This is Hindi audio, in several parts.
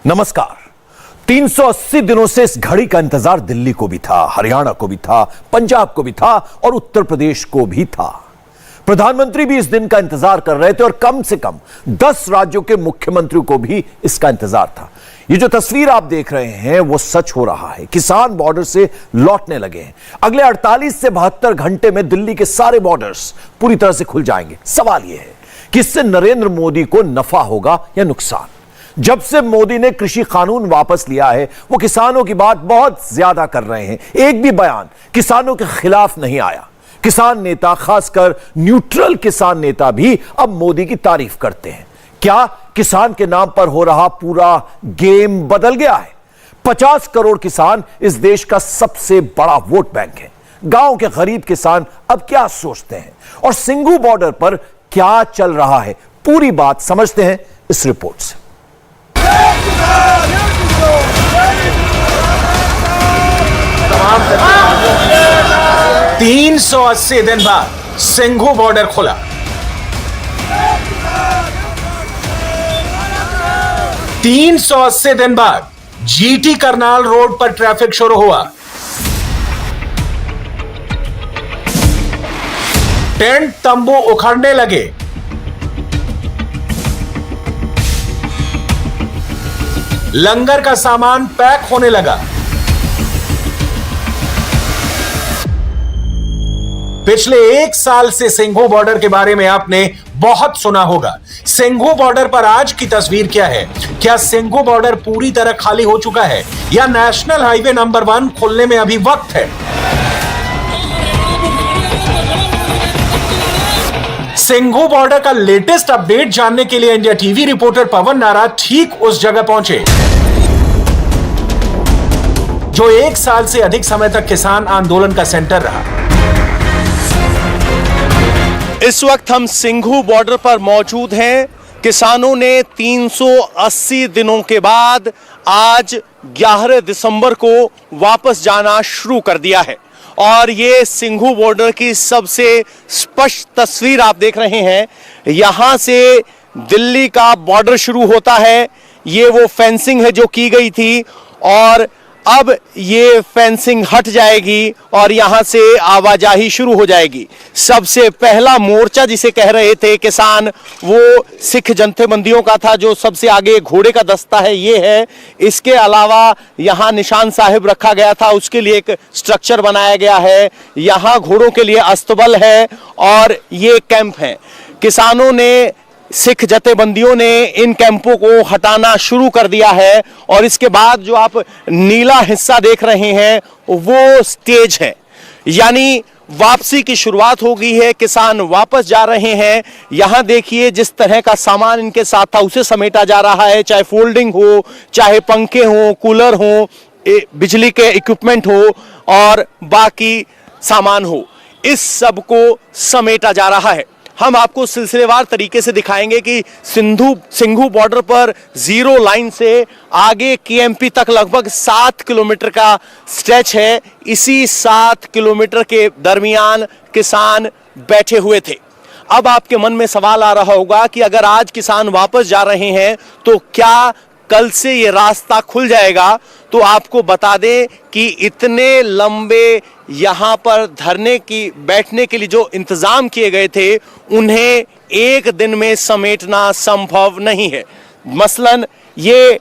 नमस्कार। 380 दिनों से इस घड़ी का इंतजार दिल्ली को भी था, हरियाणा को भी था, पंजाब को भी था और उत्तर प्रदेश को भी था। प्रधानमंत्री भी इस दिन का इंतजार कर रहे थे और कम से कम 10 राज्यों के मुख्यमंत्रियों को भी इसका इंतजार था। ये जो तस्वीर आप देख रहे हैं वो सच हो रहा है। किसान बॉर्डर से लौटने लगे हैं। अगले 48 से 72 घंटे में दिल्ली के सारे बॉर्डर्स पूरी तरह से खुल जाएंगे। सवाल यह है कि इससे नरेंद्र मोदी को नफा होगा या नुकसान। जब से मोदी ने कृषि कानून वापस लिया है वो किसानों की बात बहुत ज्यादा कर रहे हैं। एक भी बयान किसानों के खिलाफ नहीं आया। किसान नेता, खासकर न्यूट्रल किसान नेता भी अब मोदी की तारीफ करते हैं। क्या किसान के नाम पर हो रहा पूरा गेम बदल गया है? 50 करोड़ किसान इस देश का सबसे बड़ा वोट बैंक है। गांव के गरीब किसान अब क्या सोचते हैं और सिंघू बॉर्डर पर क्या चल रहा है, पूरी बात समझते हैं इस रिपोर्ट से। 380 दिन बाद सिंघू बॉर्डर खुला। तीन 380 दिन बाद जीटी करनाल रोड पर ट्रैफिक शुरू हुआ। टेंट तंबू उखड़ने लगे। लंगर का सामान पैक होने लगा। पिछले 1 साल से सिंघू बॉर्डर के बारे में आपने बहुत सुना होगा। सिंघू बॉर्डर पर आज की तस्वीर क्या है? क्या सिंघू बॉर्डर पूरी तरह खाली हो चुका है या नेशनल हाईवे नंबर 1 खुलने में अभी वक्त है? सिंघू बॉर्डर का लेटेस्ट अपडेट जानने के लिए इंडिया टीवी रिपोर्टर पवन नारा ठीक उस जगह पहुंचे जो 1 साल से अधिक समय तक किसान आंदोलन का सेंटर रहा। इस वक्त हम सिंघू बॉर्डर पर मौजूद हैं। किसानों ने 380 दिनों के बाद आज 11 दिसंबर को वापस जाना शुरू कर दिया है और ये सिंघू बॉर्डर की सबसे स्पष्ट तस्वीर आप देख रहे हैं। यहां से दिल्ली का बॉर्डर शुरू होता है। ये वो फेंसिंग है जो की गई थी और अब ये फेंसिंग हट जाएगी और यहां से आवाजाही शुरू हो जाएगी। सबसे पहला मोर्चा जिसे कह रहे थे किसान, वो सिख जत्थेबंदियों का था जो सबसे आगे घोड़े का दस्ता है ये है। इसके अलावा यहां निशान साहिब रखा गया था, उसके लिए एक स्ट्रक्चर बनाया गया है। यहां घोड़ों के लिए अस्तबल है और ये कैंप है। किसानों ने, सिख जथेबंदियों ने इन कैंपों को हटाना शुरू कर दिया है और इसके बाद जो आप नीला हिस्सा देख रहे हैं वो स्टेज है, यानी वापसी की शुरुआत हो गई है। किसान वापस जा रहे हैं। यहां देखिए जिस तरह का सामान इनके साथ था उसे समेटा जा रहा है, चाहे फोल्डिंग हो, चाहे पंखे हो, कूलर हो, बिजली के इक्विपमेंट हो और बाकी सामान हो, इस सब को समेटा जा रहा है। हम आपको सिलसिलेवार तरीके से दिखाएंगे कि सिंघू बॉर्डर पर जीरो लाइन से आगे केएमपी तक लगभग 7 किलोमीटर का स्ट्रेच है। इसी 7 किलोमीटर के दरमियान किसान बैठे हुए थे। अब आपके मन में सवाल आ रहा होगा कि अगर आज किसान वापस जा रहे हैं तो क्या कल से ये रास्ता खुल जाएगा? तो आपको बता दें कि इतने लंबे यहाँ पर धरने की, बैठने के लिए जो इंतजाम किए गए थे उन्हें एक दिन में समेटना संभव नहीं है। मसलन ये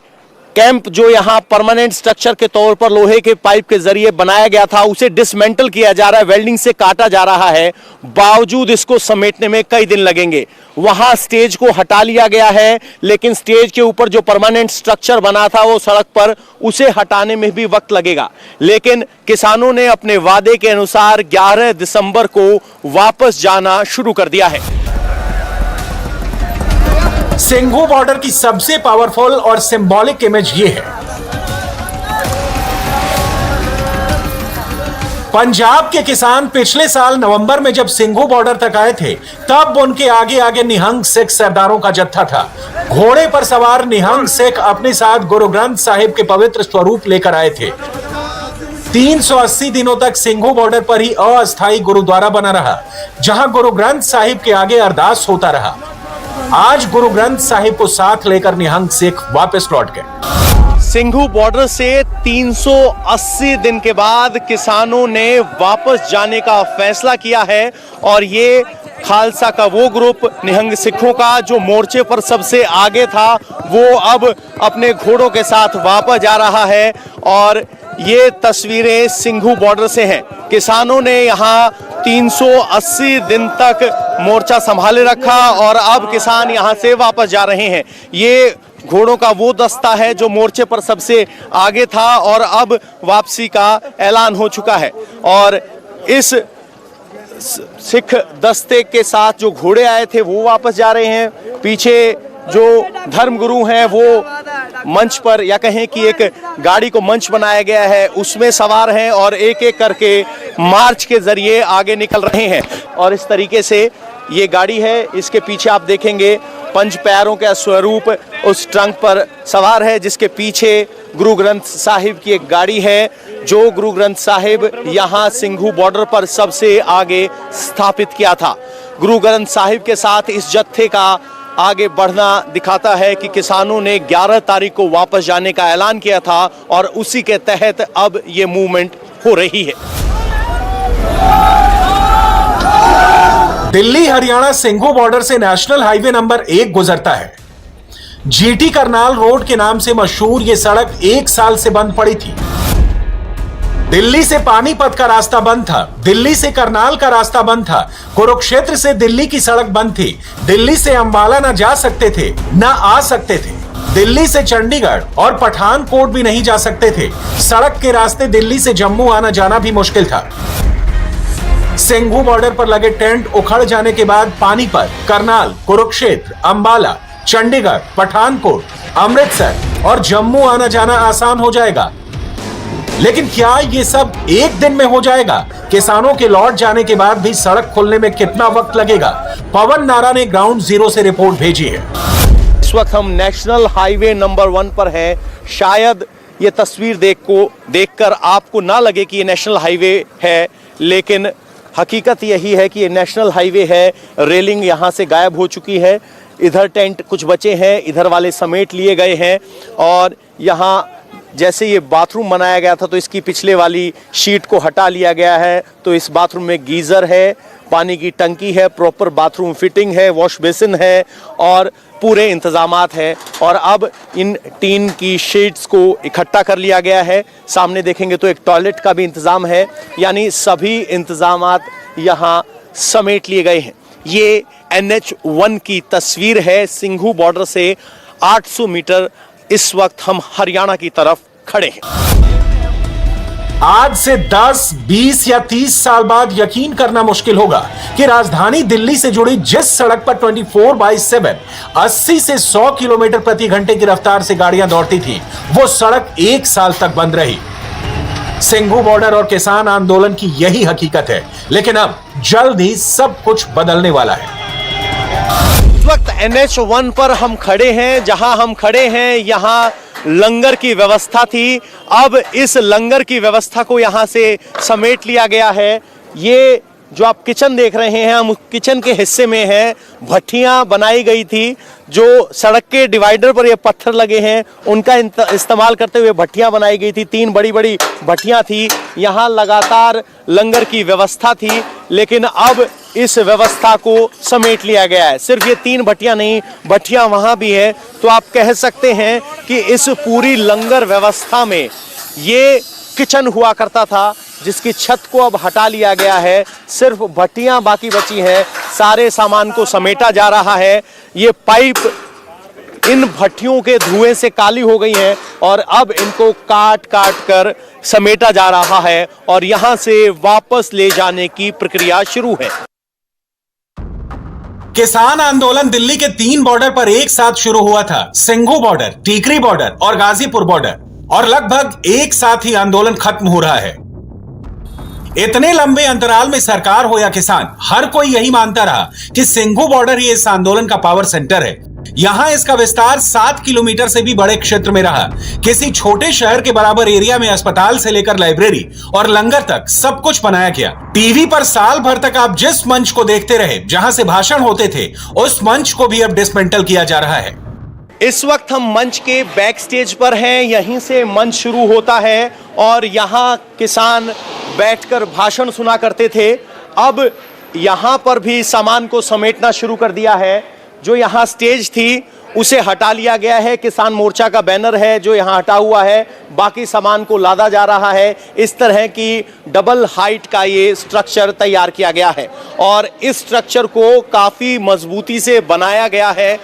कैंप जो यहाँ परमानेंट स्ट्रक्चर के तौर पर लोहे के पाइप के जरिए बनाया गया था उसे डिसमेंटल किया जा रहा है, वेल्डिंग से काटा जा रहा है। बावजूद इसको समेटने में कई दिन लगेंगे। वहां स्टेज को हटा लिया गया है लेकिन स्टेज के ऊपर जो परमानेंट स्ट्रक्चर बना था वो सड़क पर, उसे हटाने में भी वक्त लगेगा। लेकिन किसानों ने अपने वादे के अनुसार 11 दिसंबर को वापस जाना शुरू कर दिया है। सिंघू बॉर्डर की सबसे पावरफुल और सिंबॉलिक इमेज ये है। पंजाब के किसान पिछले साल नवंबर में जब सिंघू बॉर्डर तक आए थे तब उनके आगे आगे निहंग सिख सरदारों का जत्था था। घोड़े पर सवार निहंग सिख अपने साथ गुरु ग्रंथ साहिब के पवित्र स्वरूप लेकर आए थे। 380 दिनों तक सिंघू बॉर्डर पर ही अस्थायी गुरुद्वारा बना रहा जहां गुरु ग्रंथ साहिब के आगे अरदास होता रहा। आज गुरु ग्रंथ साहिब को साथ लेकर निहंग सिख वापस लौट गए। सिंघू बॉर्डर से 380 दिन के बाद किसानों ने वापस जाने का फैसला किया है और ये खालसा का वो ग्रुप निहंग सिखों का जो मोर्चे पर सबसे आगे था वो अब अपने घोड़ों के साथ वापस जा रहा है। और ये तस्वीरें सिंघू बॉर्डर से हैं। किसानों ने यहाँ 380 दिन तक मोर्चा संभाले रखा और अब किसान यहाँ से वापस जा रहे हैं। ये घोड़ों का वो दस्ता है जो मोर्चे पर सबसे आगे था और अब वापसी का ऐलान हो चुका है। और इस सिख दस्ते के साथ जो घोड़े आए थे वो वापस जा रहे हैं। पीछे जो धर्मगुरु हैं वो मंच पर, या कहें कि एक गाड़ी को मंच बनाया गया है, उसमें सवार हैं और एक एक करके मार्च के जरिए आगे निकल रहे हैं। और इस तरीके से ये गाड़ी है, इसके पीछे आप देखेंगे पंच पैरों का स्वरूप उस ट्रंक पर सवार है, जिसके पीछे गुरु ग्रंथ साहिब की एक गाड़ी है जो गुरु ग्रंथ साहिब यहाँ सिंघू बॉर्डर पर सबसे आगे स्थापित किया था। गुरु ग्रंथ साहिब के साथ इस जत्थे का आगे बढ़ना दिखाता है कि किसानों ने 11 तारीख को वापस जाने का ऐलान किया था और उसी के तहत अब ये मूवमेंट हो रही है। दिल्ली हरियाणा सिंघू बॉर्डर से नेशनल हाईवे नंबर 1 गुजरता है। जीटी करनाल रोड के नाम से मशहूर यह सड़क 1 साल से बंद पड़ी थी। दिल्ली से पानीपत का रास्ता बंद था, दिल्ली से करनाल का रास्ता बंद था, कुरुक्षेत्र से दिल्ली की सड़क बंद थी, दिल्ली से अंबाला न जा सकते थे न आ सकते थे, दिल्ली से चंडीगढ़ और पठानकोट भी नहीं जा सकते थे। सड़क के रास्ते दिल्ली से जम्मू आना जाना भी मुश्किल था। सिंघू बॉर्डर पर लगे टेंट उखड़ जाने के बाद पानीपत, करनाल, कुरुक्षेत्र, अंबाला, चंडीगढ़, पठानकोट, अमृतसर और जम्मू आना जाना आसान हो जाएगा। लेकिन क्या ये सब एक दिन में हो जाएगा? किसानों के लौट जाने के बाद भी सड़क खोलने में कितना वक्त लगेगा? पवन नारा ने ग्राउंड जीरो से रिपोर्ट भेजी है। इस वक्त हम नेशनल हाईवे नंबर 1 पर हैं। शायद ये तस्वीर देखकर आपको ना लगे कि ये नेशनल हाईवे है, लेकिन हकीकत यही है कि ये नेशनल हाईवे है। रेलिंग यहाँ से गायब हो चुकी है, इधर टेंट कुछ बचे हैं, इधर वाले समेट लिए गए हैं। और यहाँ जैसे ये बाथरूम बनाया गया था तो इसकी पिछले वाली शीट को हटा लिया गया है। तो इस बाथरूम में गीज़र है, पानी की टंकी है, प्रॉपर बाथरूम फिटिंग है, वॉश बेसिन है और पूरे इंतज़ामात है। और अब इन टीन की शीट्स को इकट्ठा कर लिया गया है। सामने देखेंगे तो एक टॉयलेट का भी इंतज़ाम है, यानी सभी इंतज़ामात यहाँ समेट लिए गए हैं। ये NH1 की तस्वीर है। सिंघू बॉर्डर से 800 मीटर इस वक्त हम हरियाणा की तरफ खड़े हैं। आज से 10, 20 या 30 साल बाद यकीन करना मुश्किल होगा कि राजधानी दिल्ली से जुड़ी जिस सड़क पर 24/7 80 से 100 किलोमीटर प्रति घंटे की रफ्तार से गाड़ियां दौड़ती थी, वो सड़क 1 साल तक बंद रही। सिंघू बॉर्डर और किसान आंदोलन की यही हकीकत है। लेकिन अब जल्द ही सब कुछ बदलने वाला है। इस वक्त NH1 पर हम खड़े हैं। जहां हम खड़े हैं यहाँ लंगर की व्यवस्था थी, अब इस लंगर की व्यवस्था को यहाँ से समेट लिया गया है। ये जो आप किचन देख रहे हैं, हम किचन के हिस्से में हैं। भट्टियाँ बनाई गई थी, जो सड़क के डिवाइडर पर ये पत्थर लगे हैं उनका इस्तेमाल करते हुए भट्टियाँ बनाई गई थी। 3 बड़ी बड़ी भट्टियाँ थी। यहाँ लगातार लंगर की व्यवस्था थी, लेकिन अब इस व्यवस्था को समेट लिया गया है। सिर्फ ये 3 भट्टियाँ नहीं, भट्टियाँ वहाँ भी है। तो आप कह सकते हैं कि इस पूरी लंगर व्यवस्था में ये किचन हुआ करता था, जिसकी छत को अब हटा लिया गया है। सिर्फ भट्टियां बाकी बची हैं। सारे सामान को समेटा जा रहा है। ये पाइप इन भट्टियों के धुएं से काली हो गई हैं और अब इनको काट काट कर समेटा जा रहा है और यहां से वापस ले जाने की प्रक्रिया शुरू है। किसान आंदोलन दिल्ली के 3 बॉर्डर पर एक साथ शुरू हुआ था। सिंघू बॉर्डर, टीकरी बॉर्डर और गाजीपुर बॉर्डर, और लगभग एक साथ ही आंदोलन खत्म हो रहा है। इतने लंबे अंतराल में सरकार हो या किसान, हर कोई यही मानता रहा कि सिंघू बॉर्डर ही इस आंदोलन का पावर सेंटर है। यहां इसका विस्तार 7 किलोमीटर से भी बड़े क्षेत्र में रहा। किसी छोटे शहर के बराबर एरिया में अस्पताल से लेकर लाइब्रेरी और लंगर तक सब कुछ बनाया गया। टीवी पर साल भर तक आप जिस मंच को देखते रहे, जहां से भाषण होते थे, उस मंच को भी अब डिसमेंटल किया जा रहा है। इस वक्त हम मंच के बैक स्टेज पर हैं, यहीं से मंच शुरू होता है और यहाँ किसान बैठकर भाषण सुना करते थे। अब यहाँ पर भी सामान को समेटना शुरू कर दिया है। जो यहाँ स्टेज थी उसे हटा लिया गया है, किसान मोर्चा का बैनर है जो यहाँ हटा हुआ है, बाकी सामान को लादा जा रहा है। इस तरह की डबल हाइट का ये स्ट्रक्चर तैयार किया गया है और इस स्ट्रक्चर को काफ़ी मजबूती से बनाया गया है।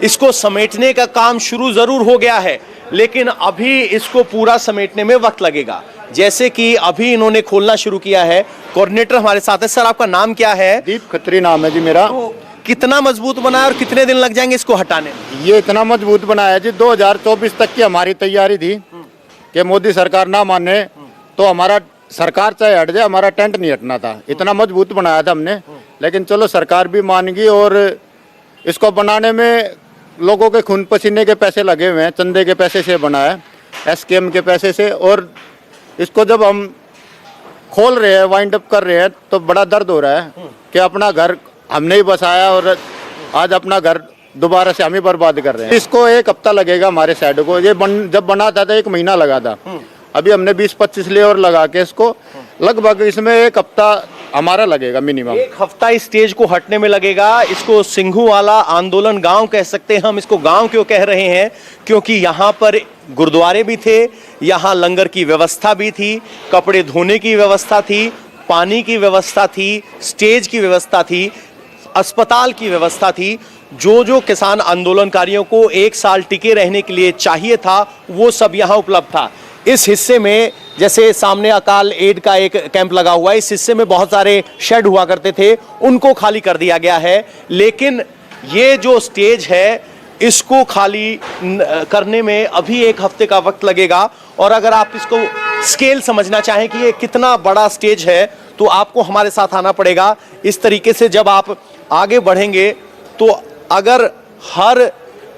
इसको समेटने का काम शुरू ज़रूर हो गया है, लेकिन अभी इसको पूरा समेटने में वक्त लगेगा। जैसे कि अभी इन्होंने खोलना शुरू किया है। कोऑर्डिनेटर हमारे साथ है। सर, आपका नाम क्या है? दीप खत्री नाम है जी मेरा। तो कितना मजबूत बना है और कितने दिन लग जाएंगे इसको हटाने में? ये इतना मजबूत बनाया है जी, 2024 तक की हमारी तैयारी थी कि मोदी सरकार ना माने तो हमारा सरकार चाहे हट जाए, हमारा टेंट नहीं हटना था। इतना मजबूत बनाया था हमने, लेकिन चलो सरकार भी मान गई और इसको बनाने में लोगों के खून पसीने के पैसे लगे हुए हैं। चंदे के पैसे से बनाया है, SKM के पैसे से। और इसको जब हम खोल रहे हैं, वाइंड अप कर रहे हैं, तो बड़ा दर्द हो रहा है कि अपना घर हमने ही बसाया और आज अपना घर दोबारा से हम ही बर्बाद कर रहे हैं। इसको 1 हफ्ता लगेगा हमारे साइड को। ये जब बना था 1 महीना लगा था। अभी हमने 20-25 लेबर लगा के इसको लगभग इसमें 1 हफ्ता हमारा लगेगा मिनिमम। 1 हफ्ता इस स्टेज को हटने में लगेगा। इसको सिंघू वाला आंदोलन गांव कह सकते हैं हम। इसको गांव क्यों कह रहे हैं? क्योंकि यहाँ पर गुरुद्वारे भी थे, यहाँ लंगर की व्यवस्था भी थी, कपड़े धोने की व्यवस्था थी, पानी की व्यवस्था थी, स्टेज की व्यवस्था थी, अस्पताल की व्यवस्था थी। जो किसान आंदोलनकारियों को 1 साल टिके रहने के लिए चाहिए था, वो सब यहाँ उपलब्ध था। इस हिस्से में जैसे सामने अकाल एड का एक कैंप लगा हुआ है, इस हिस्से में बहुत सारे शेड हुआ करते थे, उनको खाली कर दिया गया है। लेकिन ये जो स्टेज है, इसको खाली करने में अभी 1 हफ्ते का वक्त लगेगा। और अगर आप इसको स्केल समझना चाहें कि ये कितना बड़ा स्टेज है, तो आपको हमारे साथ आना पड़ेगा। इस तरीके से जब आप आगे बढ़ेंगे तो अगर हर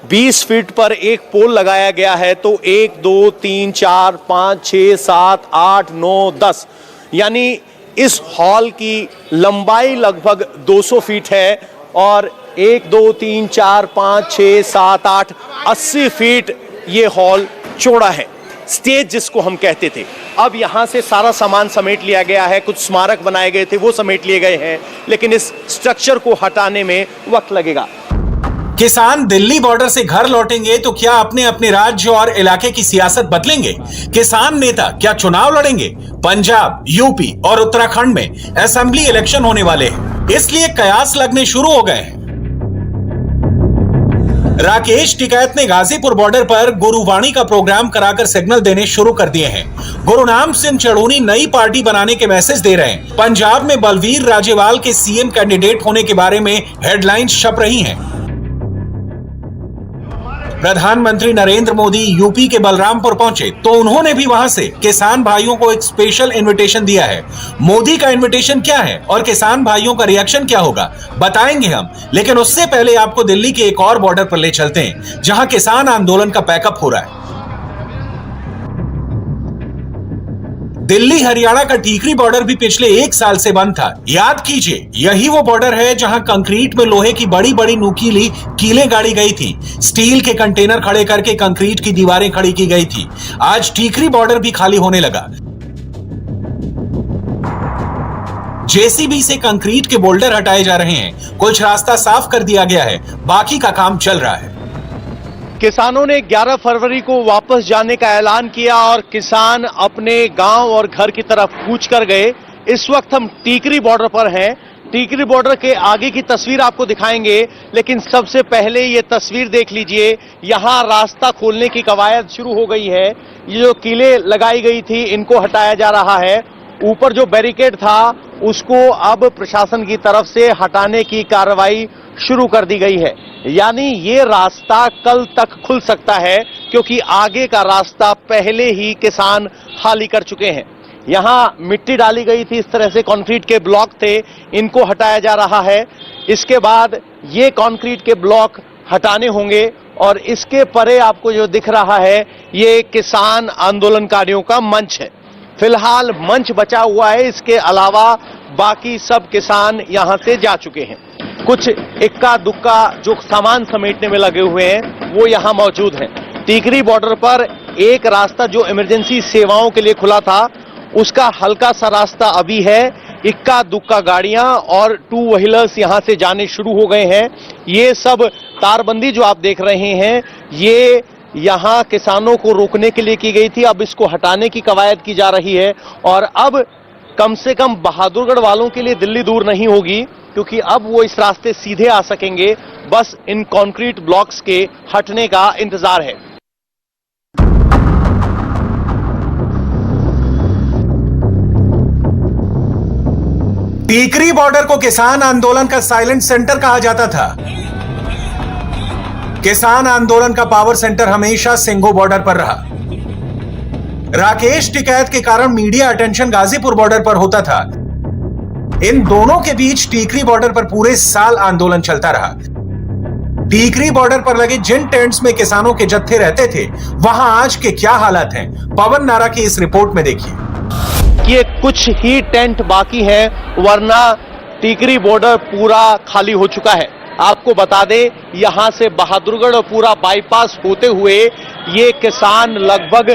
20 फीट पर एक पोल लगाया गया है तो 1, 2, 3, 4, 5, 6, 7, 8, 9, 10, यानी इस हॉल की लंबाई लगभग 200 फीट है और 1, 2, 3, 4, 5, 6, 7, 8, 80 फीट ये हॉल चौड़ा है। स्टेज जिसको हम कहते थे, अब यहाँ से सारा सामान समेट लिया गया है। कुछ स्मारक बनाए गए थे, वो समेट लिए गए हैं, लेकिन इस स्ट्रक्चर को हटाने में वक्त लगेगा। किसान दिल्ली बॉर्डर से घर लौटेंगे तो क्या अपने अपने राज्य और इलाके की सियासत बदलेंगे? किसान नेता क्या चुनाव लड़ेंगे? पंजाब, यूपी और उत्तराखंड में असेंबली इलेक्शन होने वाले हैं, इसलिए कयास लगने शुरू हो गए हैं। राकेश टिकैत ने गाजीपुर बॉर्डर पर गुरुवाणी का प्रोग्राम कराकर सिग्नल देने शुरू कर दिए हैं। गुरुनाम सिंह चढ़ूनी नई पार्टी बनाने के मैसेज दे रहे हैं। पंजाब में बलवीर राजेवाल के सीएम कैंडिडेट होने के बारे में हेडलाइंस छप रही हैं। प्रधानमंत्री नरेंद्र मोदी यूपी के बलरामपुर पहुंचे तो उन्होंने भी वहां से किसान भाइयों को एक स्पेशल इनविटेशन दिया है। मोदी का इनविटेशन क्या है और किसान भाइयों का रिएक्शन क्या होगा, बताएंगे हम। लेकिन उससे पहले आपको दिल्ली के एक और बॉर्डर पर ले चलते हैं, जहां किसान आंदोलन का पैकअप हो रहा है। दिल्ली हरियाणा का टीकरी बॉर्डर भी पिछले 1 साल से बंद था। याद कीजिए, यही वो बॉर्डर है जहां कंक्रीट में लोहे की बड़ी बड़ी नुकीली कीलें गाड़ी गई थी, स्टील के कंटेनर खड़े करके कंक्रीट की दीवारें खड़ी की गई थी। आज टीकरी बॉर्डर भी खाली होने लगा। जेसीबी से कंक्रीट के बोल्डर हटाए जा रहे हैं, कुछ रास्ता साफ कर दिया गया है, बाकी का काम चल रहा है। किसानों ने 11 फरवरी को वापस जाने का ऐलान किया और किसान अपने गांव और घर की तरफ कूच कर गए। इस वक्त हम टीकरी बॉर्डर पर हैं। टीकरी बॉर्डर के आगे की तस्वीर आपको दिखाएंगे, लेकिन सबसे पहले ये तस्वीर देख लीजिए। यहां रास्ता खोलने की कवायद शुरू हो गई है। ये जो कीलें लगाई गई थी, इनको हटाया जा रहा है। ऊपर जो बैरिकेड था, उसको अब प्रशासन की तरफ से हटाने की कार्रवाई शुरू कर दी गई है। यानी ये रास्ता कल तक खुल सकता है, क्योंकि आगे का रास्ता पहले ही किसान खाली कर चुके हैं। यहां मिट्टी डाली गई थी, इस तरह से कंक्रीट के ब्लॉक थे, इनको हटाया जा रहा है। इसके बाद ये कंक्रीट के ब्लॉक हटाने होंगे और इसके परे आपको जो दिख रहा है, ये किसान आंदोलनकारियों का मंच है। फिलहाल मंच बचा हुआ है, इसके अलावा बाकी सब किसान यहां से जा चुके हैं। कुछ इक्का दुक्का जो सामान समेटने में लगे हुए हैं वो यहाँ मौजूद हैं। टीकरी बॉर्डर पर एक रास्ता जो इमरजेंसी सेवाओं के लिए खुला था उसका हल्का सा रास्ता अभी है। इक्का दुक्का गाड़ियां और टू व्हीलर्स यहां से जाने शुरू हो गए हैं। ये सब तारबंदी जो आप देख रहे हैं ये यहां किसानों को रोकने के लिए की गई थी, अब इसको हटाने की कवायद की जा रही है। और अब कम से कम बहादुरगढ़ वालों के लिए दिल्ली दूर नहीं होगी, क्योंकि अब वो इस रास्ते सीधे आ सकेंगे। बस इन कंक्रीट ब्लॉक्स के हटने का इंतजार है। टीकरी बॉर्डर को किसान आंदोलन का साइलेंट सेंटर कहा जाता था। किसान आंदोलन का पावर सेंटर हमेशा सिंघू बॉर्डर पर रहा। राकेश टिकैत के कारण मीडिया अटेंशन गाजीपुर बॉर्डर पर होता था। इन दोनों के बीच टीकरी बॉर्डर पर पूरे साल आंदोलन चलता रहा। टीकरी बॉर्डर पर लगे जिन टेंट्स में किसानों के जत्थे रहते थे वहां आज के क्या हालात हैं, पवन नारा की इस रिपोर्ट में देखिए। ये कुछ ही टेंट बाकी हैं, वरना टीकरी बॉर्डर पूरा खाली हो चुका है। आपको बता दें, यहां से बहादुरगढ़ और पूरा बाईपास होते हुए ये किसान लगभग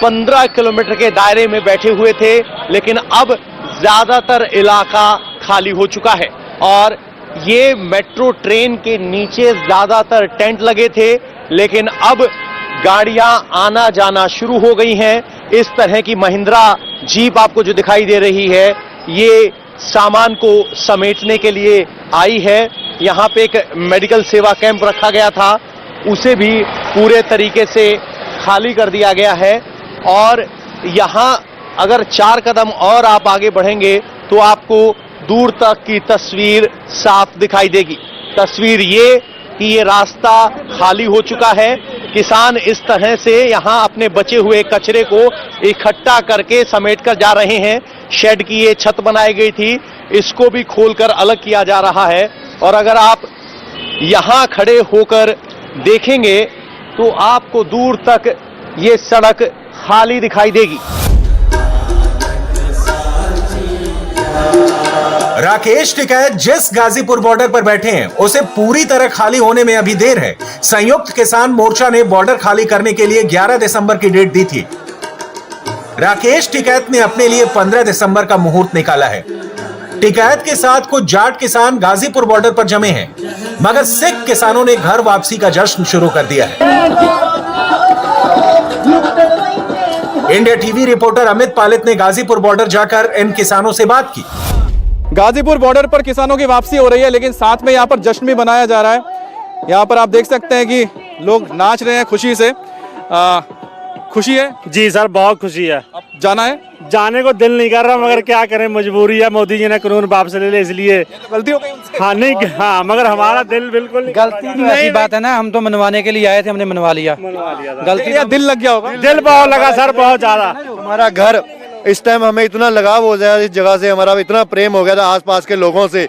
15 किलोमीटर के दायरे में बैठे हुए थे, लेकिन अब ज्यादातर इलाका खाली हो चुका है। और ये मेट्रो ट्रेन के नीचे ज्यादातर टेंट लगे थे, लेकिन अब गाड़ियां आना जाना शुरू हो गई हैं। इस तरह की महिंद्रा जीप आपको जो दिखाई दे रही है ये सामान को समेटने के लिए आई है। यहाँ पे एक मेडिकल सेवा कैंप रखा गया था, उसे भी पूरे तरीके से खाली कर दिया गया है। और यहाँ अगर 4 कदम और आप आगे बढ़ेंगे तो आपको दूर तक की तस्वीर साफ दिखाई देगी। तस्वीर ये कि ये रास्ता खाली हो चुका है। किसान इस तरह से यहाँ अपने बचे हुए कचरे को इकट्ठा करके समेट कर जा रहे हैं। शेड की ये छत बनाई गई थी, इसको भी खोलकर अलग किया जा रहा है। और अगर आप यहाँ खड़े होकर देखेंगे तो आपको दूर तक ये सड़क खाली दिखाई देगी। राकेश टिकैत जिस गाजीपुर बॉर्डर पर बैठे हैं उसे पूरी तरह खाली होने में अभी देर है। संयुक्त किसान मोर्चा ने बॉर्डर खाली करने के लिए 11 दिसंबर की डेट दी थी। राकेश टिकैत ने अपने लिए 15 दिसंबर का मुहूर्त निकाला है। टिकैत के साथ कुछ जाट किसान गाजीपुर बॉर्डर पर जमे हैं, मगर सिख किसानों ने घर वापसी का जश्न शुरू कर दिया है। इंडिया टीवी रिपोर्टर अमित पालित ने गाजीपुर बॉर्डर जाकर इन किसानों से बात की। गाजीपुर बॉर्डर पर किसानों की वापसी हो रही है, लेकिन साथ में यहाँ पर जश्न भी मनाया जा रहा है। यहाँ पर आप देख सकते हैं कि लोग नाच रहे हैं खुशी से। खुशी है जी सर, बहुत खुशी है। अब जाना है, जाने को दिल नहीं कर रहा, मगर क्या करें, मजबूरी है। मोदी जी ने कानून वापस ले ले, इसलिए गलती हो गई उनसे। हाँ नहीं, हाँ मगर हमारा दिल बिल्कुल नहीं। गलती तो ऐसी बात है ना, हम तो मनवाने के लिए आए थे, हमने मनवा लिया। गलती या दिल लग गया होगा? दिल बहुत लगा सर, बहुत ज्यादा। हमारा घर इस टाइम हमें इतना लगाव हो गया इस जगह से, हमारा इतना प्रेम हो गया था आसपास के लोगों से,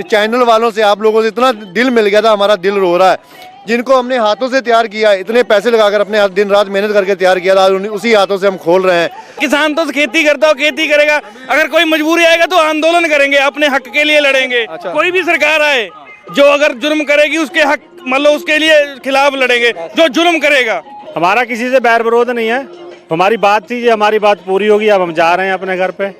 चैनल वालों से, आप लोगों से इतना दिल मिल गया था, हमारा दिल रो रहा है। जिनको हमने हाथों से तैयार किया, इतने पैसे लगाकर अपने दिन रात मेहनत करके तैयार किया था, उसी हाथों से हम खोल रहे हैं। किसान तो खेती करता हो, खेती करेगा। अगर कोई मजबूरी आएगा तो आंदोलन करेंगे, अपने हक के लिए लड़ेंगे। कोई भी सरकार आए जो अगर जुर्म करेगी उसके हक मतलब उसके लिए खिलाफ लड़ेंगे, जो जुर्म करेगा। हमारा किसी से बैर विरोध नहीं है, हमारी बात थी, हमारी बात पूरी होगी। अब हम जा रहे हैं अपने घर पे।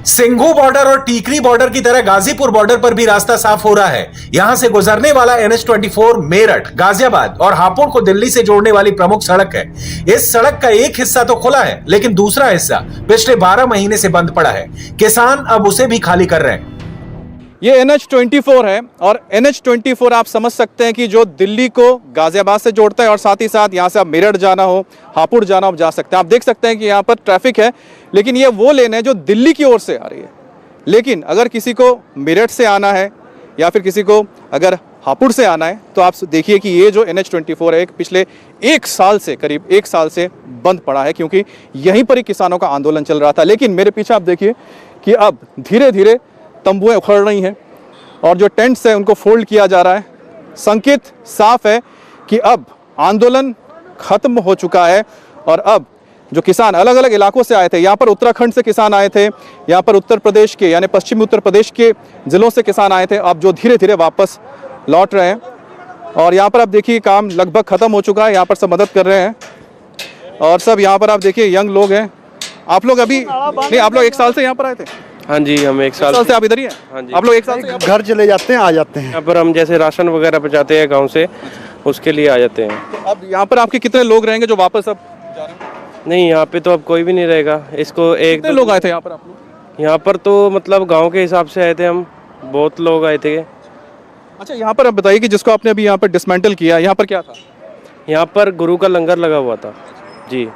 सिंघू बॉर्डर और टीकरी बॉर्डर की तरह गाजीपुर बॉर्डर पर भी रास्ता साफ हो रहा है। यहां से गुजरने वाला NH-24 मेरठ, गाजियाबाद और हापुड़ को दिल्ली से जोड़ने वाली प्रमुख सड़क है। इस सड़क का एक हिस्सा तो खुला है, लेकिन दूसरा हिस्सा पिछले 12 महीने से बंद पड़ा है। किसान अब उसे भी खाली कर रहे हैं। ये NH-24 है और NH-24 आप समझ सकते हैं कि जो दिल्ली को गाजियाबाद से जोड़ता है और साथ ही साथ यहाँ से आप मेरठ जाना हो, हापुड़ जाना हो, जा सकते हैं। आप देख सकते हैं कि यहाँ पर ट्रैफिक है, लेकिन ये वो लेन है जो दिल्ली की ओर से आ रही है। लेकिन अगर किसी को मेरठ से आना है या फिर किसी को अगर हापुड़ से आना है तो आप देखिए कि ये जो NH-24 है पिछले 1 साल से, करीब 1 साल से बंद पड़ा है, क्योंकि यहीं पर ही किसानों का आंदोलन चल रहा था। लेकिन मेरे पीछे आप देखिए कि अब धीरे धीरे तंबुएं उखड़ रही हैं और जो टेंट्स है उनको फोल्ड किया जा रहा है। संकेत साफ है कि अब आंदोलन खत्म हो चुका है और अब जो किसान अलग अलग इलाकों से आए थे, यहाँ पर उत्तराखंड से किसान आए थे, यहाँ पर उत्तर प्रदेश के यानी पश्चिमी उत्तर प्रदेश के ज़िलों से किसान आए थे, अब जो धीरे धीरे वापस लौट रहे हैं। और यहाँ पर आप देखिए काम लगभग ख़त्म हो चुका है, यहाँ पर सब मदद कर रहे हैं और सब यहाँ पर आप देखिए यंग लोग हैं। आप लोग अभी नहीं, आप लोग 1 साल से यहाँ पर आए थे? हाँ जी, हम 1 साल से आप इधर ही हैं? हाँ जी। आप लोग 1 साल से घर चले जाते हैं, आ जाते हैं यहाँ पर। हम जैसे राशन वगैरह पहुँचाते हैं गांव से, उसके लिए आ जाते हैं। तो अब यहाँ पर आपके कितने लोग रहेंगे जो वापस अब जा रहे हैं? नहीं, यहाँ पे तो अब कोई भी नहीं रहेगा। इसको कितने लोग आए थे यहाँ पर आप लोग? यहाँ पर तो मतलब गांव के हिसाब से आए थे हम, बहुत लोग आए थे। अच्छा, यहाँ पर आप बताइए कि जिसको आपने अभी यहाँ पर डिसमेंटल किया, यहाँ पर क्या था? यहाँ पर गुरु का लंगर लगा हुआ था जी।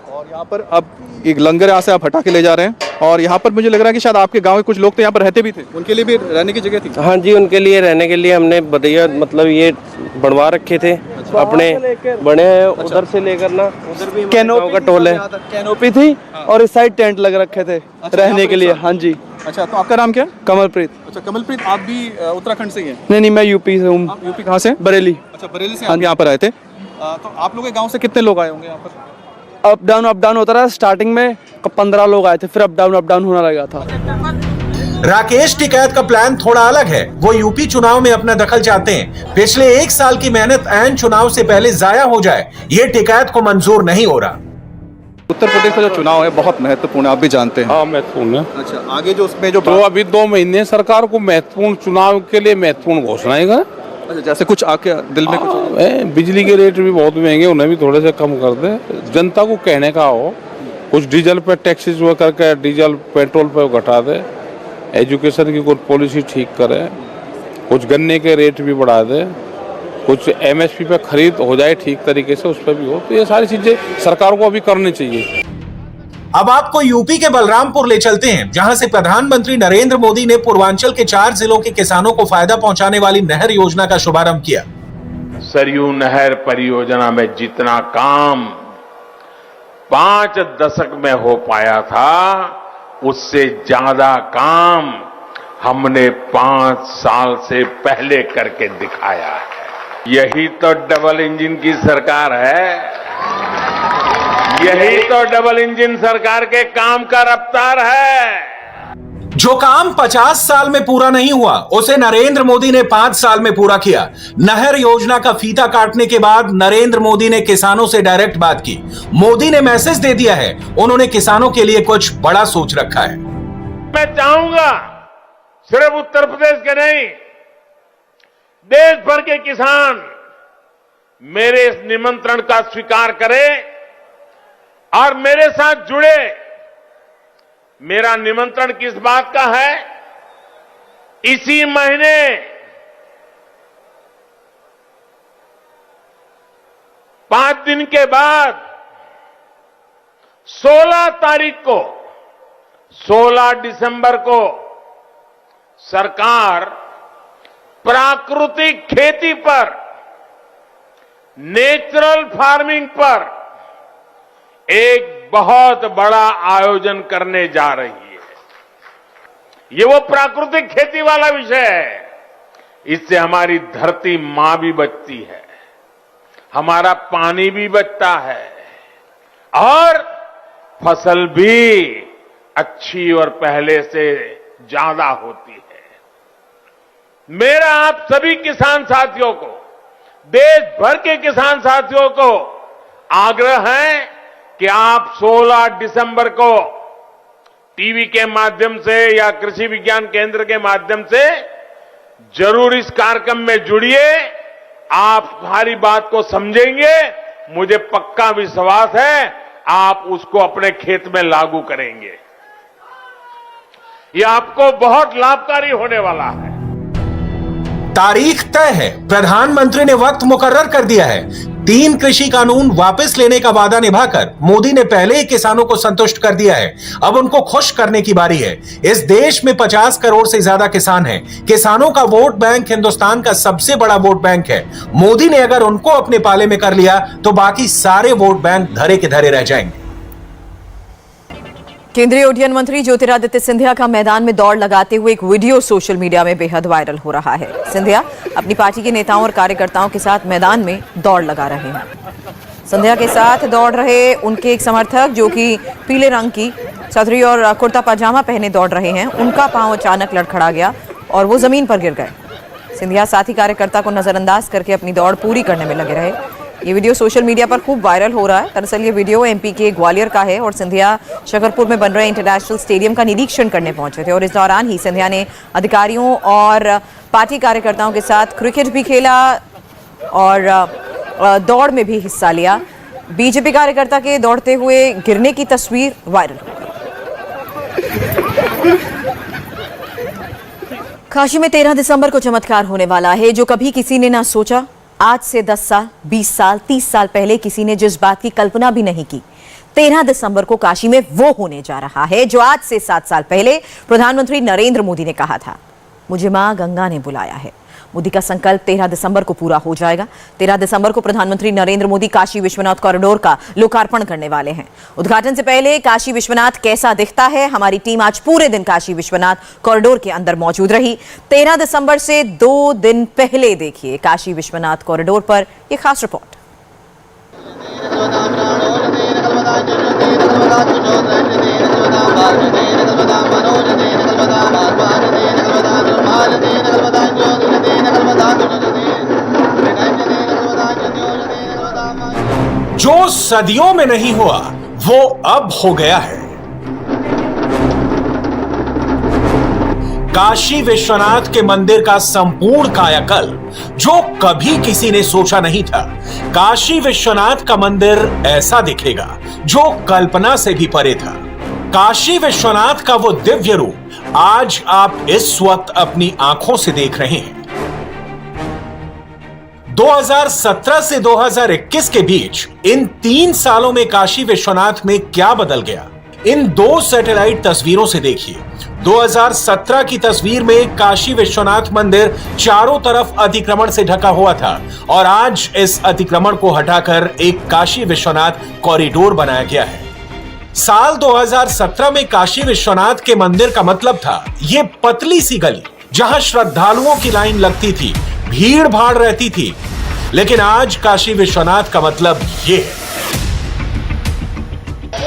और यहाँ पर अब एक लंगर यहाँ से आप हटा के ले जा रहे हैं और यहाँ पर मुझे लग रहा है कि शायद आपके गांव के कुछ लोग तो यहाँ पर रहते भी थे, उनके लिए भी रहने की जगह थी? हाँ जी, उनके लिए रहने के लिए हमने बढ़िया मतलब ये बनवा रखे थे अपने बने उधर से लेकर ना, उधर भी गाँव का टोल है। कैनोपी थी और इस साइड टेंट लग रखे थे रहने के लिए। हाँ जी। अच्छा, तो आपका नाम क्या है? कमलप्रीत। अच्छा कमलप्रीत, आप भी उत्तराखंड से ही हैं? नहीं, मैं यूपी से हूँ। यूपी कहाँ से? बरेली। अच्छा, बरेली से आप यहाँ पर आए थे। तो आप लोग के गाँव से कितने लोग आए होंगे यहाँ पर? अप डाउन होता रहा। स्टार्टिंग में 15 लोग आए थे, फिर अप डाउन होने लगा था। राकेश टिकैत का प्लान थोड़ा अलग है। वो यूपी चुनाव में अपना दखल चाहते हैं। पिछले 1 साल की मेहनत ऐन चुनाव से पहले जाया हो जाए, ये टिकैत को मंजूर नहीं हो रहा। उत्तर प्रदेश का जो चुनाव है बहुत महत्वपूर्ण है, आप भी जानते हैं। हाँ, महत्वपूर्ण है। अच्छा, आगे जो उसमें जो तो अभी 2 महीने सरकार को महत्वपूर्ण चुनाव के लिए महत्वपूर्ण घोषणाएं कर। अच्छा, जैसे कुछ आके दिल में कुछ बिजली के रेट भी बहुत महंगे, उन्हें भी थोड़े से कम कर दे। जनता को कहने का हो, कुछ डीजल पे टैक्सेस वो करके डीजल पेट्रोल पे घटा दे, एजुकेशन की कुछ पॉलिसी ठीक करे, कुछ गन्ने के रेट भी बढ़ा दे, कुछ MSP पे खरीद हो जाए ठीक तरीके से, उस पर भी हो। तो ये सारी चीजें सरकार को अभी करनी चाहिए। अब आपको यूपी के बलरामपुर ले चलते हैं, जहां से प्रधानमंत्री नरेंद्र मोदी ने पूर्वांचल के 4 जिलों के किसानों को फायदा पहुंचाने वाली नहर योजना का शुभारंभ किया। सरयू नहर परियोजना में जितना काम 5 दशक में हो पाया था, उससे ज्यादा काम हमने 5 साल से पहले करके दिखाया है। यही तो डबल इंजन की सरकार है। यही तो डबल इंजन सरकार के काम का रफ्तार है। जो काम 50 साल में पूरा नहीं हुआ, उसे नरेंद्र मोदी ने 5 साल में पूरा किया। नहर योजना का फीता काटने के बाद नरेंद्र मोदी ने किसानों से डायरेक्ट बात की। मोदी ने मैसेज दे दिया है, उन्होंने किसानों के लिए कुछ बड़ा सोच रखा है। मैं चाहूंगा सिर्फ उत्तर प्रदेश के नहीं, देश भर के किसान मेरे इस निमंत्रण का स्वीकार करें और मेरे साथ जुड़े। मेरा निमंत्रण किस बात का है? इसी महीने 5 दिन के बाद 16 तारीख को, 16 दिसंबर को सरकार प्राकृतिक खेती पर, नेचुरल फार्मिंग पर एक बहुत बड़ा आयोजन करने जा रही है। ये वो प्राकृतिक खेती वाला विषय है। इससे हमारी धरती मां भी बचती है, हमारा पानी भी बचता है और फसल भी अच्छी और पहले से ज्यादा होती है। मेरा आप सभी किसान साथियों को, देश भर के किसान साथियों को आग्रह है कि आप 16 दिसंबर को टीवी के माध्यम से या कृषि विज्ञान केंद्र के माध्यम से जरूर इस कार्यक्रम में जुड़िए। आप हमारी बात को समझेंगे, मुझे पक्का विश्वास है आप उसको अपने खेत में लागू करेंगे। यह आपको बहुत लाभकारी होने वाला है। तारीख तय है, प्रधानमंत्री ने वक्त मुकर्रर कर दिया है। 3 कृषि कानून वापस लेने का वादा निभाकर मोदी ने पहले ही किसानों को संतुष्ट कर दिया है। अब उनको खुश करने की बारी है। इस देश में 50 करोड़ से ज्यादा किसान हैं। किसानों का वोट बैंक हिंदुस्तान का सबसे बड़ा वोट बैंक है। मोदी ने अगर उनको अपने पाले में कर लिया तो बाकी सारे वोट बैंक धरे के धरे रह जाएंगे। केंद्रीय उड्डयन मंत्री ज्योतिरादित्य सिंधिया का मैदान में दौड़ लगाते हुए एक वीडियो सोशल मीडिया में बेहद वायरल हो रहा है। सिंधिया अपनी पार्टी के नेताओं और कार्यकर्ताओं के साथ मैदान में दौड़ लगा रहे हैं। संध्या के साथ दौड़ रहे उनके एक समर्थक जो कि पीले रंग की छतरी और कुर्ता पजामा पहने दौड़ रहे हैं, उनका पांव अचानक लड़खड़ा गया और वो जमीन पर गिर गए। सिंधिया साथी कार्यकर्ता को नजरअंदाज करके अपनी दौड़ पूरी करने में लगे रहे। ये वीडियो सोशल मीडिया पर खूब वायरल हो रहा है। दरअसल ये वीडियो एमपी के ग्वालियर का है और सिंधिया शकरपुर में बन रहे इंटरनेशनल स्टेडियम का निरीक्षण करने पहुंचे थे और इस दौरान ही सिंधिया ने अधिकारियों और पार्टी कार्यकर्ताओं के साथ क्रिकेट भी खेला और दौड़ में भी हिस्सा लिया। बीजेपी कार्यकर्ता के दौड़ते हुए गिरने की तस्वीर वायरल हो गई। काशी में 13 दिसंबर को चमत्कार होने वाला है जो कभी किसी ने ना सोचा। आज से 10 साल, 20 साल, 30 साल पहले किसी ने जिस बात की कल्पना भी नहीं की, 13 दिसंबर को काशी में वो होने जा रहा है जो आज से 7 साल पहले प्रधानमंत्री नरेंद्र मोदी ने कहा था। मुझे मां गंगा ने बुलाया है। मोदी का संकल्प 13 दिसंबर को पूरा हो जाएगा। 13 दिसंबर को प्रधानमंत्री नरेंद्र मोदी काशी विश्वनाथ कॉरिडोर का लोकार्पण करने वाले हैं। उद्घाटन से पहले काशी विश्वनाथ कैसा दिखता है, हमारी टीम आज पूरे दिन काशी विश्वनाथ कॉरिडोर के अंदर मौजूद रही। 13 दिसंबर से 2 दिन पहले देखिए काशी विश्वनाथ कॉरिडोर पर यह खास रिपोर्ट। जो सदियों में नहीं हुआ वो अब हो गया है। काशी विश्वनाथ के मंदिर का संपूर्ण कायाकल्प जो कभी किसी ने सोचा नहीं था। काशी विश्वनाथ का मंदिर ऐसा दिखेगा जो कल्पना से भी परे था। काशी विश्वनाथ का वो दिव्य रूप आज आप इस वक्त अपनी आंखों से देख रहे हैं। 2017 से 2021 के बीच इन 3 सालों में काशी विश्वनाथ में क्या बदल गया, इन 2 सैटेलाइट तस्वीरों से देखिए। 2017 की तस्वीर में काशी विश्वनाथ मंदिर चारों तरफ अतिक्रमण से ढका हुआ था और आज इस अतिक्रमण को हटाकर एक काशी विश्वनाथ कॉरिडोर बनाया गया है। साल 2017 में काशी विश्वनाथ के मंदिर का मतलब था ये पतली सी गली जहां श्रद्धालुओं की लाइन लगती थी, भीड़ भाड़ रहती थी, लेकिन आज काशी विश्वनाथ का मतलब ये है।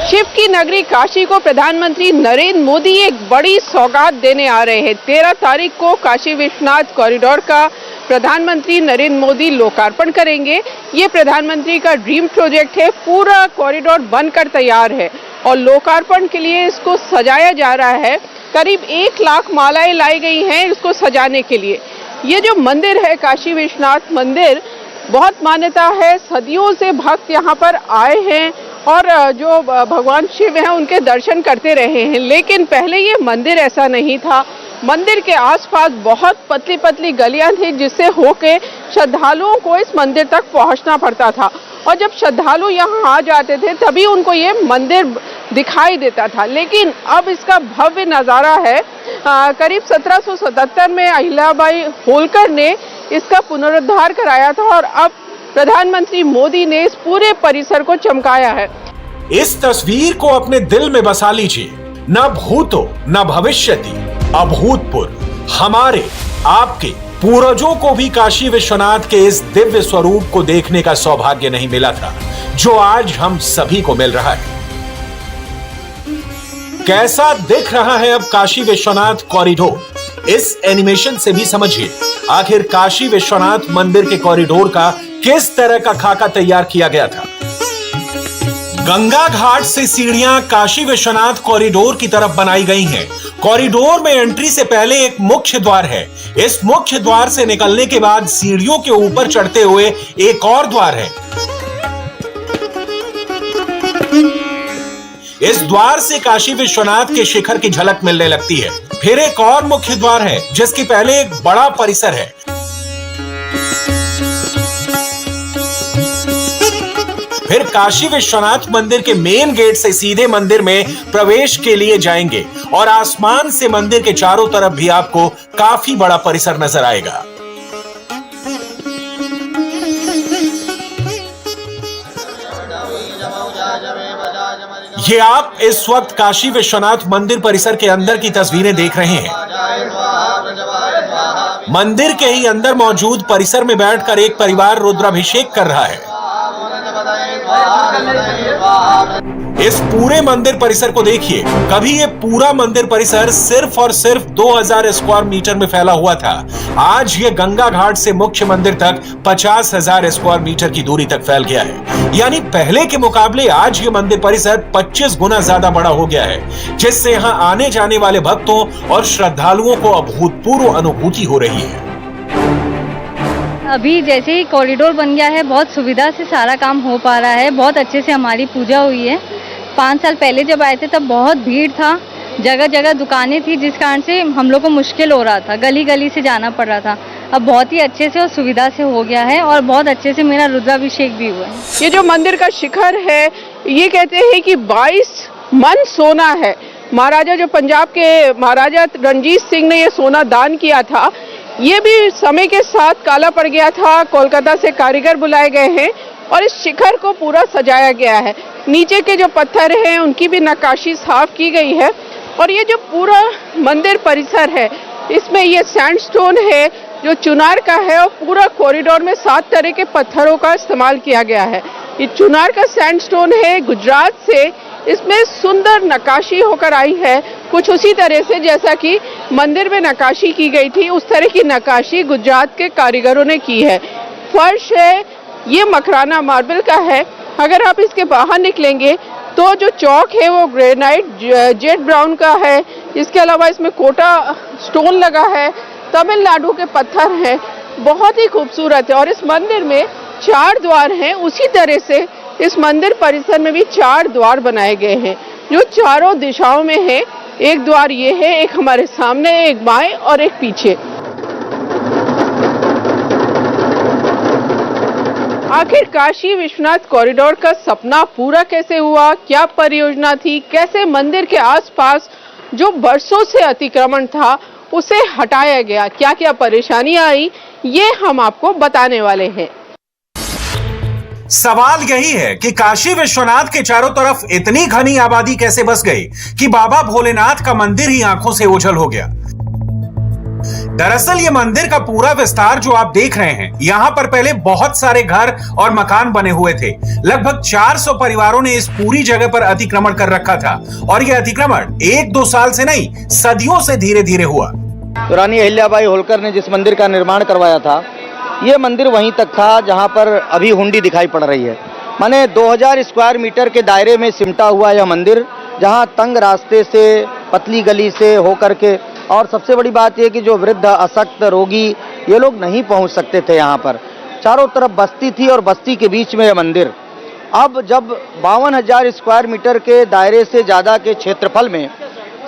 शिव की नगरी काशी को प्रधानमंत्री नरेंद्र मोदी एक बड़ी सौगात देने आ रहे हैं। 13 तारीख को काशी विश्वनाथ कॉरिडोर का प्रधानमंत्री नरेंद्र मोदी लोकार्पण करेंगे। ये प्रधानमंत्री का ड्रीम प्रोजेक्ट है। पूरा कॉरिडोर बनकर तैयार है और लोकार्पण के लिए इसको सजाया जा रहा है। करीब 1 लाख मालाएं लाई गई हैं इसको सजाने के लिए। ये जो मंदिर है काशी विश्वनाथ मंदिर, बहुत मान्यता है, सदियों से भक्त यहाँ पर आए हैं और जो भगवान शिव हैं उनके दर्शन करते रहे हैं। लेकिन पहले ये मंदिर ऐसा नहीं था। मंदिर के आसपास बहुत पतली पतली गलियां थी जिससे होके श्रद्धालुओं को इस मंदिर तक पहुंचना पड़ता था और जब श्रद्धालु यहाँ आ जाते थे तभी उनको ये मंदिर दिखाई देता था। लेकिन अब इसका भव्य नज़ारा है। करीब 1777 में अहिल्याबाई होलकर ने इसका पुनरुद्धार कराया था और अब प्रधानमंत्री मोदी ने इस पूरे परिसर को चमकाया है। इस तस्वीर को अपने दिल में बसा लीजिए। न भूतो न भविष्यति, अभूतपूर्व। हमारे आपके पूर्वजों को भी काशी विश्वनाथ के इस दिव्य स्वरूप को देखने का सौभाग्य नहीं मिला था जो आज हम सभी को मिल रहा है। कैसा दिख रहा है अब काशी विश्वनाथ कॉरिडोर, इस एनिमेशन से भी समझिए आखिर काशी विश्वनाथ मंदिर के कॉरिडोर का किस तरह का खाका तैयार किया गया था। गंगा घाट से सीढ़ियां काशी विश्वनाथ कॉरिडोर की तरफ बनाई गई हैं। कॉरिडोर में एंट्री से पहले एक मुख्य द्वार है। इस मुख्य द्वार से निकलने के बाद सीढ़ियों के ऊपर चढ़ते हुए एक और द्वार है। इस द्वार से काशी विश्वनाथ के शिखर की झलक मिलने लगती है। फिर एक और मुख्य द्वार है जिसके पहले एक बड़ा परिसर है। फिर काशी विश्वनाथ मंदिर के मेन गेट से सीधे मंदिर में प्रवेश के लिए जाएंगे और आसमान से मंदिर के चारों तरफ भी आपको काफी बड़ा परिसर नजर आएगा। ये आप इस वक्त काशी विश्वनाथ मंदिर परिसर के अंदर की तस्वीरें देख रहे हैं। मंदिर के ही अंदर मौजूद परिसर में बैठकर एक परिवार रुद्राभिषेक कर रहा है। इस पूरे मंदिर परिसर को देखिए। कभी ये पूरा मंदिर परिसर सिर्फ और सिर्फ 2000 स्क्वायर मीटर में फैला हुआ था। आज ये गंगा घाट से मुख्य मंदिर तक 50,000 स्क्वायर मीटर की दूरी तक फैल गया है। यानी पहले के मुकाबले आज ये मंदिर परिसर 25 गुना ज्यादा बड़ा हो गया है, जिससे यहाँ आने जाने वाले भक्तों और श्रद्धालुओं को अभूतपूर्व अनुभूति हो रही है। अभी जैसे ही कॉरिडोर बन गया है, बहुत सुविधा से सारा काम हो पा रहा है। बहुत अच्छे से हमारी पूजा हुई है। 5 साल पहले जब आए थे तब बहुत भीड़ था, जगह जगह दुकानें थी, जिस कारण से हम लोग को मुश्किल हो रहा था, गली गली से जाना पड़ रहा था। अब बहुत ही अच्छे से और सुविधा से हो गया है और बहुत अच्छे से मेरा रुद्राभिषेक भी हुआ है। ये जो मंदिर का शिखर है, ये कहते हैं कि 22 मन सोना है। महाराजा जो पंजाब के महाराजा रणजीत सिंह ने ये सोना दान किया था, ये भी समय के साथ काला पड़ गया था। कोलकाता से कारीगर बुलाए गए हैं और इस शिखर को पूरा सजाया गया है। नीचे के जो पत्थर हैं उनकी भी नक्काशी साफ की गई है और ये जो पूरा मंदिर परिसर है, इसमें ये सैंडस्टोन है जो चुनार का है और पूरा कॉरिडोर में 7 तरह के पत्थरों का इस्तेमाल किया गया है। ये चुनार का सैंडस्टोन है गुजरात से, इसमें सुंदर नक्काशी होकर आई है, कुछ उसी तरह से जैसा कि मंदिर में नक्काशी की गई थी, उस तरह की नक्काशी गुजरात के कारीगरों ने की है। फर्श है ये मकराना मार्बल का है। अगर आप इसके बाहर निकलेंगे तो जो चौक है वो ग्रेनाइट जेड ब्राउन का है। इसके अलावा इसमें कोटा स्टोन लगा है, तमिलनाडु के पत्थर हैं, बहुत ही खूबसूरत है। और इस मंदिर में 4 द्वार हैं, उसी तरह से इस मंदिर परिसर में भी 4 द्वार बनाए गए हैं जो चारों दिशाओं में है। एक द्वार ये है, एक हमारे सामने, एक बाएं और एक पीछे। आखिर काशी विश्वनाथ कॉरिडोर का सपना पूरा कैसे हुआ, क्या परियोजना थी, कैसे मंदिर के आसपास जो बरसों से अतिक्रमण था उसे हटाया गया, क्या क्या परेशानियां आई, ये हम आपको बताने वाले हैं। सवाल यही है कि काशी विश्वनाथ के चारों तरफ इतनी घनी आबादी कैसे बस गई कि बाबा भोलेनाथ का मंदिर ही आंखों से ओझल हो गया। दरअसल ये मंदिर का पूरा विस्तार जो आप देख रहे हैं, यहां पर पहले बहुत सारे घर और मकान बने हुए थे। लगभग 400 परिवारों ने इस पूरी जगह पर अतिक्रमण कर रखा था और यह अतिक्रमण 1-2 साल से नहीं, सदियों से धीरे धीरे हुआ। तो रानी अहिल्याबाई होलकर ने जिस मंदिर का निर्माण करवाया था, ये मंदिर वहीं तक था जहां पर अभी हुंडी दिखाई पड़ रही है। माने 2000 स्क्वायर मीटर के दायरे में सिमटा हुआ यह मंदिर, जहां तंग रास्ते से, पतली गली से होकर के, और सबसे बड़ी बात यह कि जो वृद्ध, अशक्त, रोगी, ये लोग नहीं पहुंच सकते थे। यहाँ पर चारों तरफ बस्ती थी और बस्ती के बीच में यह मंदिर। अब जब 52,000 स्क्वायर मीटर के दायरे से ज़्यादा के क्षेत्रफल में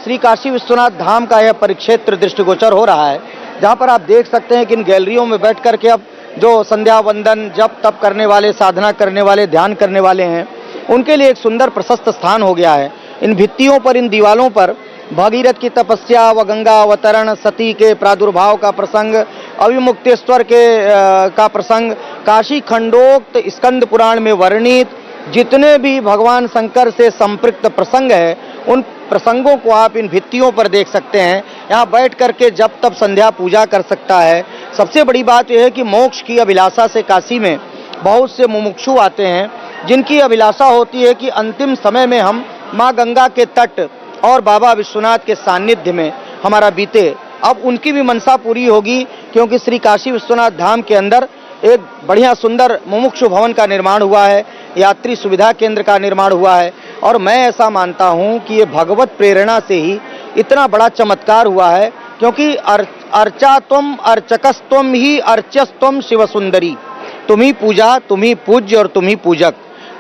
श्री काशी विश्वनाथ धाम का यह परिक्षेत्र दृष्टिगोचर हो रहा है, जहाँ पर आप देख सकते हैं कि इन गैलरियों में बैठ करके अब जो संध्या वंदन, जप तप करने वाले, साधना करने वाले, ध्यान करने वाले हैं, उनके लिए एक सुंदर प्रशस्त स्थान हो गया है। इन भित्तियों पर, इन दीवालों पर भागीरथ की तपस्या व गंगा अवतरण, सती के प्रादुर्भाव का प्रसंग, अविमुक्तेश्वर के का प्रसंग, काशी खंडोक्त स्कंद पुराण में वर्णित जितने भी भगवान शंकर से संपृक्त प्रसंग है, उन प्रसंगों को आप इन भित्तियों पर देख सकते हैं। यहाँ बैठ करके जब तब संध्या पूजा कर सकता है। सबसे बड़ी बात यह है कि मोक्ष की अभिलाषा से काशी में बहुत से मुमुक्षु आते हैं, जिनकी अभिलाषा होती है कि अंतिम समय में हम माँ गंगा के तट और बाबा विश्वनाथ के सानिध्य में हमारा बीते। अब उनकी भी मनसा पूरी होगी, क्योंकि श्री काशी विश्वनाथ धाम के अंदर एक बढ़िया सुंदर मुमुक्षु भवन का निर्माण हुआ है, यात्री सुविधा केंद्र का निर्माण हुआ है। और मैं ऐसा मानता हूं कि ये भगवत प्रेरणा से ही इतना बड़ा चमत्कार हुआ है, क्योंकि अर्चा तुम अर्चकस्तुम ही अर्चस्तुम शिव सुंदरी, तुम ही पूजा, तुम ही पूज्य और तुम ही पूजक।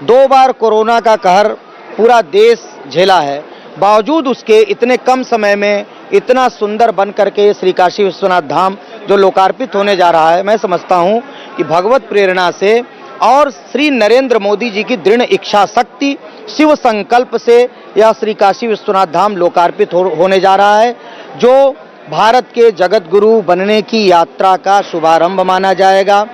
2 बार कोरोना का कहर पूरा देश झेला है, बावजूद उसके इतने कम समय में इतना सुंदर बन करके श्री काशी विश्वनाथ धाम जो लोकार्पित होने जा रहा है, मैं समझता हूं कि भगवत प्रेरणा से और श्री नरेंद्र मोदी जी की दृढ़ इच्छा शक्ति, शिव संकल्प से यह श्री काशी विश्वनाथ धाम लोकार्पित होने जा रहा है, जो भारत के जगत गुरु बनने की यात्रा का शुभारंभ माना जाएगा।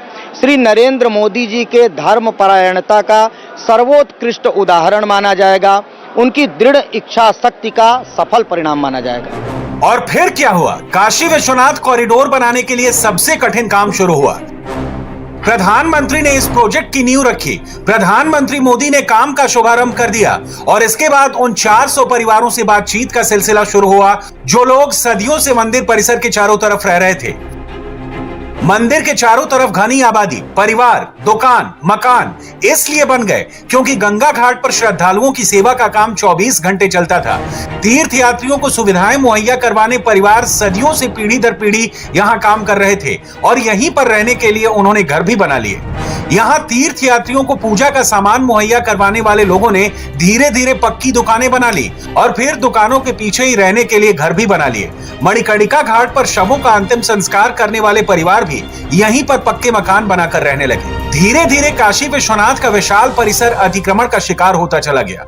श्री नरेंद्र मोदी जी के धर्म परायणता का सर्वोत्कृष्ट उदाहरण माना जाएगा, उनकी दृढ़ इच्छा शक्ति का सफल परिणाम माना जाएगा। और फिर क्या हुआ? काशी विश्वनाथ कॉरिडोर बनाने के लिए सबसे कठिन काम शुरू हुआ। प्रधानमंत्री ने इस प्रोजेक्ट की नींव रखी। प्रधानमंत्री मोदी ने काम का शुभारंभ कर दिया और इसके बाद उन 400 परिवारों से बातचीत का सिलसिला शुरू हुआ जो लोग सदियों से मंदिर परिसर के चारों तरफ रह रहे थे। मंदिर के चारों तरफ घनी आबादी, परिवार, दुकान, मकान इसलिए बन गए क्योंकि गंगा घाट पर श्रद्धालुओं की सेवा का काम 24 घंटे चलता था। तीर्थ यात्रियों को सुविधाएं मुहैया करवाने परिवार सदियों से पीढ़ी दर पीढ़ी यहां काम कर रहे थे और यहीं पर रहने के लिए उन्होंने घर भी बना लिए। यहां तीर्थ यात्रियों को पूजा का सामान मुहैया करवाने वाले लोगों ने धीरे धीरे पक्की दुकानें बना ली और फिर दुकानों के पीछे ही रहने के लिए घर भी बना लिए। मणिकर्णिका घाट पर शवों का अंतिम संस्कार करने वाले परिवार भी यहीं पर पक्के मकान बनाकर रहने लगे। धीरे धीरे काशी विश्वनाथ का विशाल परिसर अतिक्रमण का शिकार होता चला गया।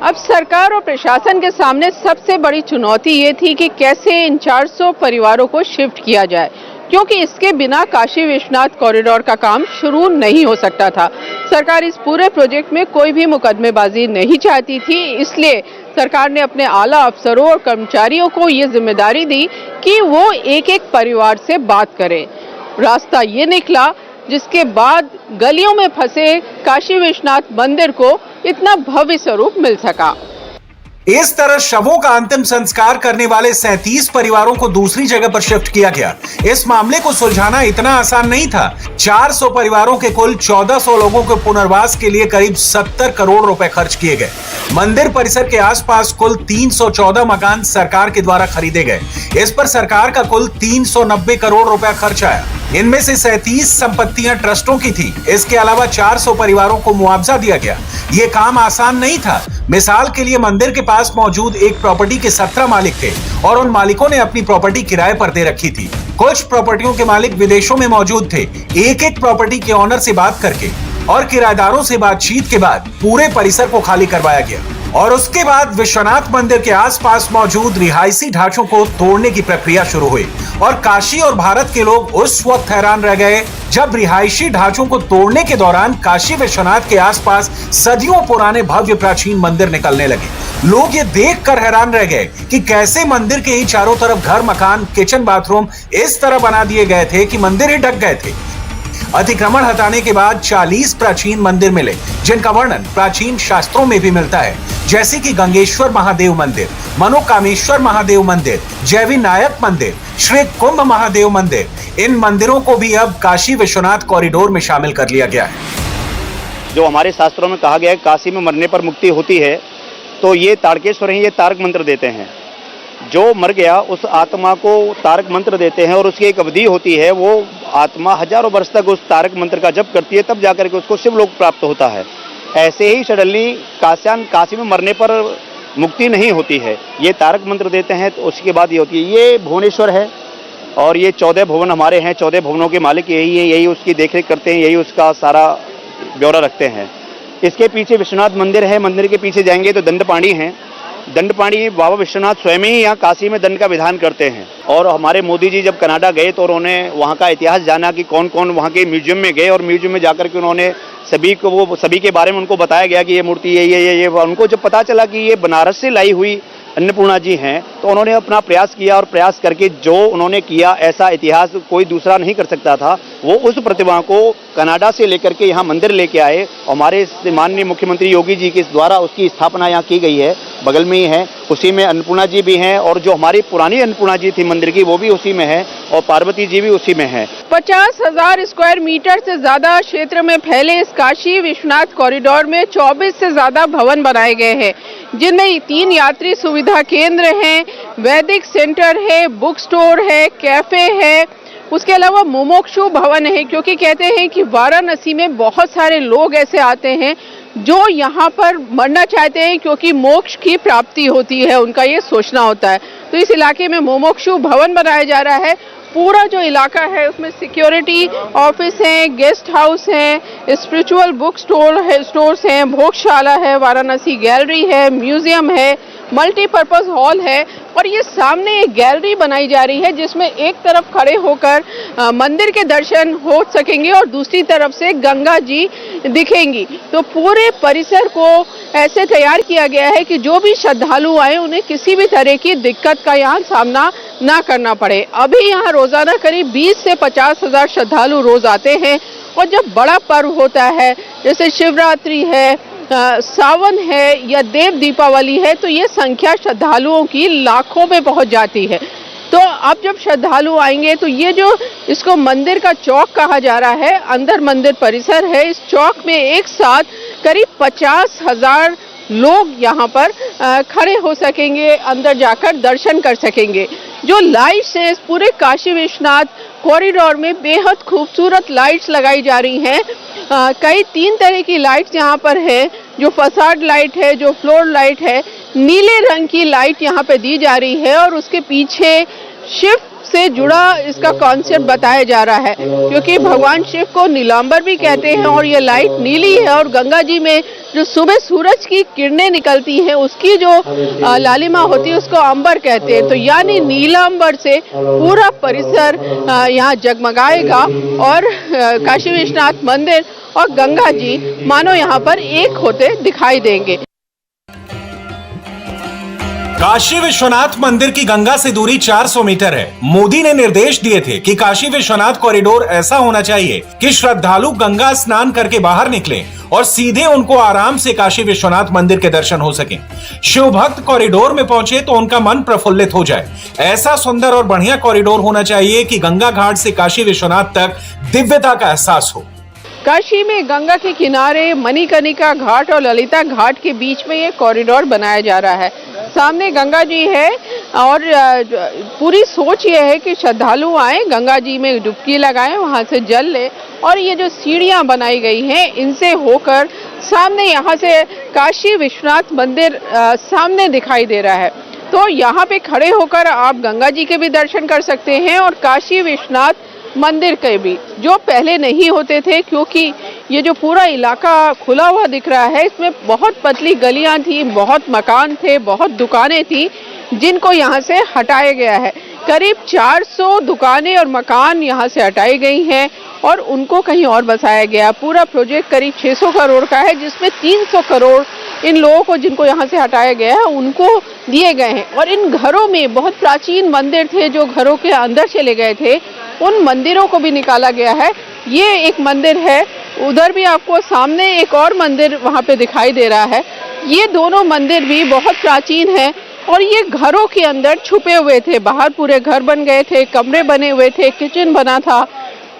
अब सरकार और प्रशासन के सामने सबसे बड़ी चुनौती ये थी कि कैसे इन 400 परिवारों को शिफ्ट किया जाए, क्योंकि इसके बिना काशी विश्वनाथ कॉरिडोर का काम शुरू नहीं हो सकता था। सरकार इस पूरे प्रोजेक्ट में कोई भी मुकदमेबाजी नहीं चाहती थी, इसलिए सरकार ने अपने आला अफसरों और कर्मचारियों को ये जिम्मेदारी दी कि वो एक एक परिवार से बात करें। रास्ता ये निकला जिसके बाद गलियों में फंसे काशी विश्वनाथ मंदिर को इतना भव्य स्वरूप मिल सका। इस तरह शवों का अंतिम संस्कार करने वाले 37 परिवारों को दूसरी जगह पर शिफ्ट किया गया। इस मामले को सुलझाना इतना आसान नहीं था। 400 परिवारों के कुल 1400 लोगों के पुनर्वास के लिए करीब 70 करोड़ रुपए खर्च किए गए। मंदिर परिसर के आसपास कुल 314 मकान सरकार के द्वारा खरीदे गए। इस पर सरकार का कुल 390 करोड़ रुपया खर्च आया। इनमें से 37 संपत्तियां ट्रस्टों की थी। इसके अलावा 400 परिवारों को मुआवजा दिया गया। ये काम आसान नहीं था। मिसाल के लिए मंदिर के पास मौजूद एक प्रॉपर्टी के 17 मालिक थे और उन मालिकों ने अपनी प्रॉपर्टी किराए पर दे रखी थी। कुछ प्रॉपर्टियों के मालिक विदेशों में मौजूद थे। एक एक प्रॉपर्टी के ऑनर से बात करके और किराएदारों से बातचीत के बाद पूरे परिसर को खाली करवाया गया और उसके बाद विश्वनाथ मंदिर के आसपास मौजूद रिहायशी ढांचों को तोड़ने की प्रक्रिया शुरू हुई और काशी और भारत के लोग उस वक्त हैरान रह गए जब रिहायशी ढांचों को तोड़ने के दौरान काशी विश्वनाथ के आसपास सदियों पुराने भव्य प्राचीन मंदिर निकलने लगे। लोग ये देखकर हैरान रह गए कि कैसे मंदिर के ही चारों तरफ घर, मकान, किचन, बाथरूम इस तरह बना दिए गए थे कि मंदिर ही ढक गए थे। अतिक्रमण हटाने के बाद 40 प्राचीन मंदिर मिले जिनका वर्णन प्राचीन शास्त्रों में भी मिलता है, जैसे कि गंगेश्वर महादेव मंदिर, मनोकामेश्वर महादेव मंदिर, जैवी नायक मंदिर, श्री कुंभ महादेव मंदिर। इन मंदिरों को भी अब काशी विश्वनाथ कॉरिडोर में शामिल कर लिया गया है। जो हमारे शास्त्रों में कहा गया है काशी में मरने पर मुक्ति होती है, तो ये तारकेश्वर हैं, ये तारक मंत्र देते हैं। जो मर गया उस आत्मा को तारक मंत्र देते हैं और उसकी एक अवधि होती है, वो आत्मा हजारों वर्ष तक उस तारक मंत्र का जप करती है, तब जाकर के उसको शिवलोक प्राप्त होता है। ऐसे ही सडनली काशी में मरने पर मुक्ति नहीं होती है। ये तारक मंत्र देते हैं तो उसके बाद ये होती है। ये भुवनेश्वर है और ये 14 भवन हमारे हैं। 14 भवनों के मालिक यही है, यही उसकी देखरेख करते हैं, यही उसका सारा ब्यौरा रखते हैं। इसके पीछे विश्वनाथ मंदिर है। मंदिर के पीछे जाएंगे तो दंडपाणी है। दंडपाणी बाबा विश्वनाथ स्वयं ही यहाँ काशी में दंड का विधान करते हैं। और हमारे मोदी जी जब कनाडा गए तो उन्होंने वहाँ का इतिहास जाना कि कौन कौन वहाँ के म्यूजियम में गए और म्यूजियम में जाकर के उन्होंने सभी के बारे में उनको बताया गया कि ये मूर्ति ये उनको जब पता चला कि ये बनारस से लाई हुई अन्नपूर्णा जी हैं तो उन्होंने अपना प्रयास किया और प्रयास करके जो उन्होंने किया ऐसा इतिहास कोई दूसरा नहीं कर सकता था। वो उस प्रतिभा को कनाडा से लेकर के यहाँ मंदिर लेके आए। हमारे माननीय मुख्यमंत्री योगी जी के द्वारा उसकी स्थापना यहाँ की गई है, बगल में ही है। उसी में अन्नपूर्णा जी भी हैं और जो हमारी पुरानी अन्नपूर्णा जी थी मंदिर की वो भी उसी में है और पार्वती जी भी उसी में है। 50,000 स्क्वायर मीटर से ज्यादा क्षेत्र में फैले इस काशी विश्वनाथ कॉरिडोर में 24 से ज्यादा भवन बनाए गए हैं, जिनमें 3 यात्री सुविधा केंद्र हैं, वैदिक सेंटर है, बुक स्टोर है, कैफे है। उसके अलावा मुमुक्षु भवन है, क्योंकि कहते हैं कि वाराणसी में बहुत सारे लोग ऐसे आते हैं जो यहाँ पर मरना चाहते हैं क्योंकि मोक्ष की प्राप्ति होती है, उनका ये सोचना होता है। तो इस इलाके में मुमुक्षु भवन बनाया जा रहा है। पूरा जो इलाका है उसमें सिक्योरिटी ऑफिस हैं, गेस्ट हाउस हैं, स्पिरिचुअल बुक स्टोर्स हैं, भोगशाला है, वाराणसी गैलरी है, म्यूजियम है, मल्टीपर्पज हॉल है और ये सामने एक गैलरी बनाई जा रही है जिसमें एक तरफ खड़े होकर मंदिर के दर्शन हो सकेंगे और दूसरी तरफ से गंगा जी दिखेंगी। तो पूरे परिसर को ऐसे तैयार किया गया है कि जो भी श्रद्धालु आए उन्हें किसी भी तरह की दिक्कत का यहाँ सामना ना करना पड़े। अभी यहाँ रोजाना करीब 20 से 50 हजार श्रद्धालु रोज आते हैं और जब बड़ा पर्व होता है जैसे शिवरात्रि है, सावन है या देव दीपावली है तो ये संख्या श्रद्धालुओं की लाखों में पहुंच जाती है। तो अब जब श्रद्धालु आएंगे तो ये जो इसको मंदिर का चौक कहा जा रहा है, अंदर मंदिर परिसर है, इस चौक में एक साथ करीब 50,000 लोग यहाँ पर खड़े हो सकेंगे, अंदर जाकर दर्शन कर सकेंगे। जो लाइट्स हैं इस पूरे काशी विश्वनाथ कॉरिडोर में बेहद खूबसूरत लाइट्स लगाई जा रही हैं। कई 3 तरह की लाइट्स यहाँ पर है, जो फसाड लाइट है, जो फ्लोर लाइट है, नीले रंग की लाइट यहाँ पे दी जा रही है और उसके पीछे शिव से जुड़ा इसका कॉन्सेप्ट बताया जा रहा है क्योंकि भगवान शिव को नीलांबर भी कहते हैं और ये लाइट नीली है और गंगा जी में जो सुबह सूरज की किरणें निकलती हैं उसकी जो लालिमा होती है उसको अंबर कहते हैं। तो यानी नीला अंबर से पूरा परिसर यहाँ जगमगाएगा और काशी विश्वनाथ मंदिर और गंगा जी मानो यहाँ पर एक होते दिखाई देंगे। काशी विश्वनाथ मंदिर की गंगा से दूरी 400 मीटर है। मोदी ने निर्देश दिए थे कि काशी विश्वनाथ कॉरिडोर ऐसा होना चाहिए कि श्रद्धालु गंगा स्नान करके बाहर निकलें और सीधे उनको आराम से काशी विश्वनाथ मंदिर के दर्शन हो सकें। शिव भक्त कॉरिडोर में पहुंचे तो उनका मन प्रफुल्लित हो जाए। ऐसा सुंदर और बढ़िया कॉरिडोर होना चाहिए कि गंगा घाट से काशी विश्वनाथ तक दिव्यता का एहसास हो। काशी में गंगा के किनारे मणिकर्णिका घाट और ललिता घाट के बीच में ये कॉरिडोर बनाया जा रहा है। सामने गंगा जी है और पूरी सोच ये है कि श्रद्धालु आए, गंगा जी में डुबकी लगाएं, वहाँ से जल ले और ये जो सीढ़ियाँ बनाई गई हैं इनसे होकर सामने यहाँ से काशी विश्वनाथ मंदिर सामने दिखाई दे रहा है। तो यहाँ पे खड़े होकर आप गंगा जी के भी दर्शन कर सकते हैं और काशी विश्वनाथ मंदिर के भी, जो पहले नहीं होते थे क्योंकि ये जो पूरा इलाका खुला हुआ दिख रहा है इसमें बहुत पतली गलियां थी, बहुत मकान थे, बहुत दुकानें थी जिनको यहाँ से हटाया गया है। करीब 400 दुकानें और मकान यहाँ से हटाई गई हैं और उनको कहीं और बसाया गया। पूरा प्रोजेक्ट करीब 600 करोड़ का है जिसमें 300 करोड़ इन लोगों को जिनको यहाँ से हटाया गया है उनको दिए गए हैं। और इन घरों में बहुत प्राचीन मंदिर थे जो घरों के अंदर चले गए थे, उन मंदिरों को भी निकाला गया है। ये एक मंदिर है, उधर भी आपको सामने एक और मंदिर वहाँ पे दिखाई दे रहा है। ये दोनों मंदिर भी बहुत प्राचीन हैं और ये घरों के अंदर छुपे हुए थे। बाहर पूरे घर बन गए थे, कमरे बने हुए थे, किचन बना था।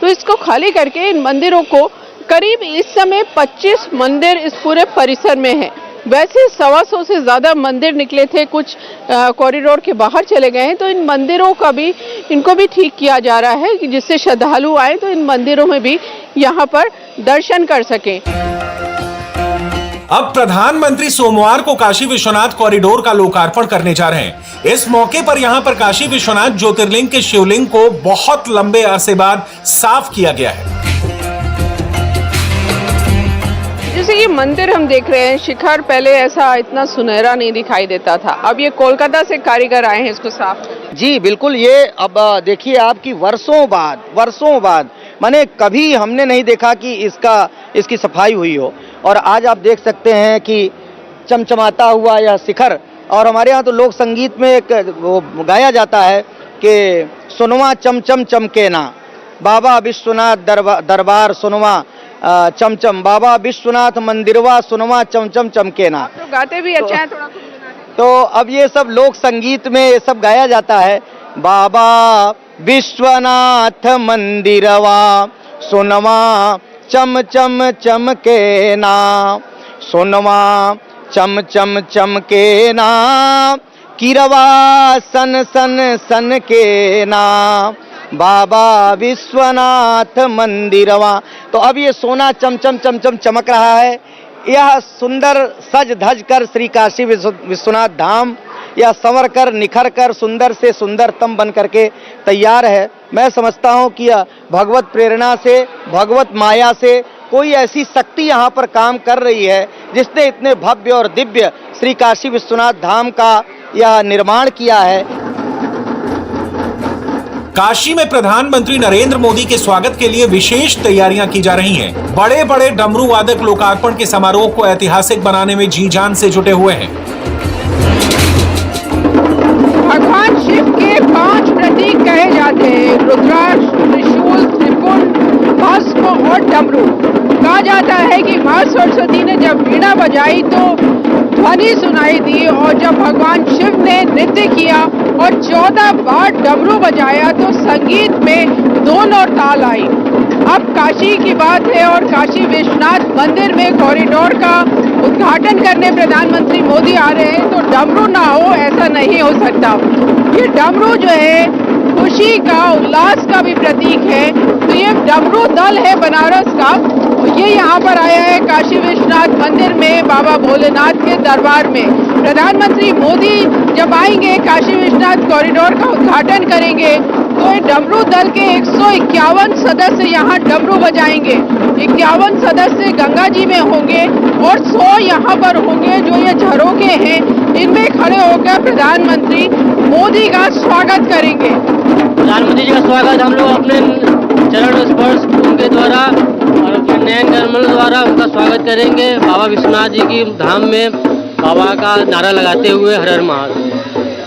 तो इसको खाली करके इन मंदिरों को, करीब इस समय 25 मंदिर इस पूरे परिसर में है। वैसे 125 से ज़्यादा मंदिर निकले थे, कुछ कॉरिडोर के बाहर चले गए हैं। तो इन मंदिरों का भी, इनको भी ठीक किया जा रहा है कि जिससे श्रद्धालु आए तो इन मंदिरों में भी यहाँ पर दर्शन कर सकें। अब प्रधानमंत्री सोमवार को काशी विश्वनाथ कॉरिडोर का लोकार्पण करने जा रहे हैं। इस मौके पर यहाँ पर काशी विश्वनाथ ज्योतिर्लिंग के शिवलिंग को बहुत लंबे अरसे बाद साफ किया गया है। जैसे ये मंदिर हम देख रहे हैं, शिखर पहले ऐसा इतना सुनहरा नहीं दिखाई देता था। अब ये कोलकाता से कारीगर आए हैं इसको साफ करने। जी बिल्कुल, ये अब देखिए आपकी वर्षों बाद माने कभी हमने नहीं देखा कि इसकी सफाई हुई हो। और आज आप देख सकते हैं कि चमचमाता हुआ यह शिखर। और हमारे यहाँ तो लोक संगीत में एक वो गाया जाता है कि सुनवा चमचम चमके ना, बाबा विश्वनाथ दरबार सुनवा चमचम, बाबा विश्वनाथ मंदिरवा सुनवा चमचम चमके ना। तो गाते भी अच्छा है थोड़ा। तो अब ये सब लोक संगीत में ये सब गाया जाता है। बाबा विश्वनाथ मंदिरवा सुनवा चम चम चमके ना, सुनवा चम चम चमके ना, किरवा सन सन सन के ना, बाबा विश्वनाथ मंदिरवा। तो अब ये सोना चमचम चमचम चमक रहा है। यह सुंदर सज धज कर श्री काशी विश्वनाथ धाम यह संवर कर निखर कर सुंदर से सुंदरतम बन करके तैयार है। मैं समझता हूँ कि यह भगवत प्रेरणा से, भगवत माया से कोई ऐसी शक्ति यहाँ पर काम कर रही है जिसने इतने भव्य और दिव्य श्री काशी विश्वनाथ धाम का यह निर्माण किया है। काशी में प्रधानमंत्री नरेंद्र मोदी के स्वागत के लिए विशेष तैयारियां की जा रही हैं। बड़े बड़े डमरू वादक लोकार्पण के समारोह को ऐतिहासिक बनाने में जी जान से जुटे हुए हैं। भगवान शिव के 5 प्रतीक कहे जाते हैं, रुद्राक्ष, त्रिशूल, त्रिपुंड, भस्म और डमरू। कहा जाता है कि मां सरस्वती ने जब वीणा बजाई तो ध्वनि सुनाई दी, और जब भगवान शिव ने नृत्य किया और 14 बार डमरू बजाया तो संगीत में धुन और ताल आई। अब काशी की बात है और काशी विश्वनाथ मंदिर में कॉरिडोर का उद्घाटन करने प्रधानमंत्री मोदी आ रहे हैं, तो डमरू ना हो ऐसा नहीं हो सकता। ये डमरू जो है खुशी का, उल्लास का भी प्रतीक है। तो ये डमरू दल है बनारस का, ये यहाँ पर आया है काशी विश्वनाथ मंदिर में बाबा भोलेनाथ के दरबार में। प्रधानमंत्री मोदी जब आएंगे काशी विश्वनाथ कॉरिडोर का उद्घाटन करेंगे तो ये डमरू दल के 151 सदस्य यहाँ डमरू बजाएंगे। 51 सदस्य गंगा जी में होंगे और 100 यहाँ पर होंगे जो ये झरोखे हैं, इनमें खड़े होकर प्रधानमंत्री मोदी का स्वागत करेंगे। प्रधानमंत्री जी का स्वागत हम लोग अपने चरण स्पर्श उनके द्वारा और अपने नयन कमल द्वारा उनका स्वागत करेंगे। बाबा विश्वनाथ जी की धाम में बाबा का नारा लगाते हुए हर हर महादेव।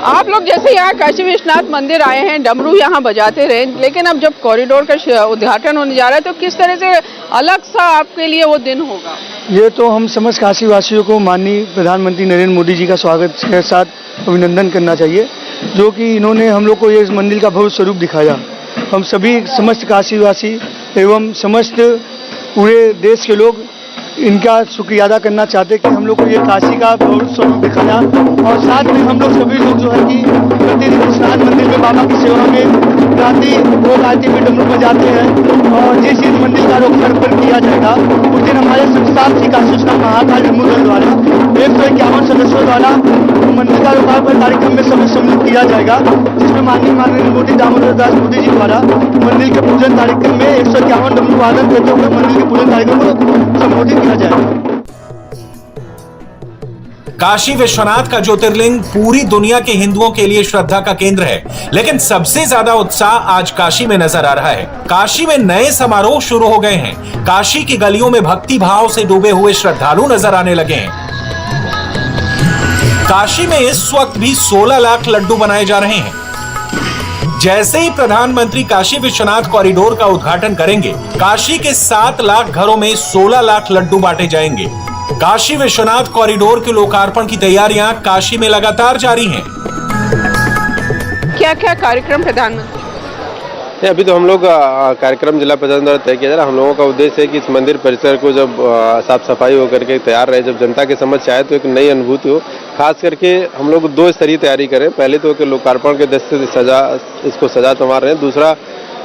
आप लोग जैसे यहाँ काशी विश्वनाथ मंदिर आए हैं, डमरू यहाँ बजाते रहे, लेकिन अब जब कॉरिडोर का उद्घाटन होने जा रहा है तो किस तरह से अलग सा आपके लिए वो दिन होगा? ये तो हम समस्त काशी वासियों को माननीय प्रधानमंत्री नरेंद्र मोदी जी का स्वागत के साथ अभिनंदन करना चाहिए, जो कि इन्होंने हम लोग को ये इस मंदिर का भव्य स्वरूप दिखाया। हम सभी समस्त काशीवासी एवं समस्त पूरे देश के लोग इनका शुक्रिया अदा करना चाहते कि हम लोग को ये काशी का भव्य स्वरूप दिखाया, और साथ में हम लोग सभी लोग जो है कि प्रतिदिन विश्वनाथ मंदिर में बाबा की सेवा में रात्रि भोग आरती में डमरू बजाते हैं। और जिस दिन मंदिर का लोकार्पण किया जाएगा उस दिन हमारे संस्थान श्री काशी विश्वनाथ महाकाल डमरू दल द्वारा 151 सदस्यों द्वारा मंदिर का लोकार्पण कार्यक्रम में सम्मिलित किया जाएगा, जिसमें माननीय मोदी दामोदर दास मोदी जी द्वारा मंदिर के पूजन कार्यक्रम में 151 डमरू वादन करते हुए मंदिर के पूजन कार्यक्रम को संबोधित किया जाएगा। काशी विश्वनाथ का ज्योतिर्लिंग पूरी दुनिया के हिंदुओं के लिए श्रद्धा का केंद्र है, लेकिन सबसे ज्यादा उत्साह आज काशी में नजर आ रहा है। काशी में नए समारोह शुरू हो गए हैं। काशी की गलियों में भक्ति भाव से डूबे हुए श्रद्धालु नजर आने लगे हैं। काशी में इस वक्त भी 16 लाख लड्डू बनाए जा रहे हैं। जैसे ही प्रधानमंत्री काशी विश्वनाथ कॉरिडोर का उद्घाटन करेंगे, काशी के 7 लाख घरों में 16 लाख लड्डू बांटे जाएंगे। काशी विश्वनाथ कॉरिडोर के लोकार्पण की तैयारियां काशी में लगातार जारी हैं। क्या क्या कार्यक्रम प्रधानमंत्री? अभी तो हम लोग कार्यक्रम जिला प्रशासन द्वारा तय किया जा रहा है। हम लोगों का उद्देश्य है कि इस मंदिर परिसर को जब साफ सफाई होकर के तैयार रहे, जब जनता के समझ आए तो एक नई अनुभूति हो। खास करके हम लोग 2 स्तरीय तैयारी करें। पहले तो कि लोकार्पण के 10 से इसको सजा संवार रहे हैं। दूसरा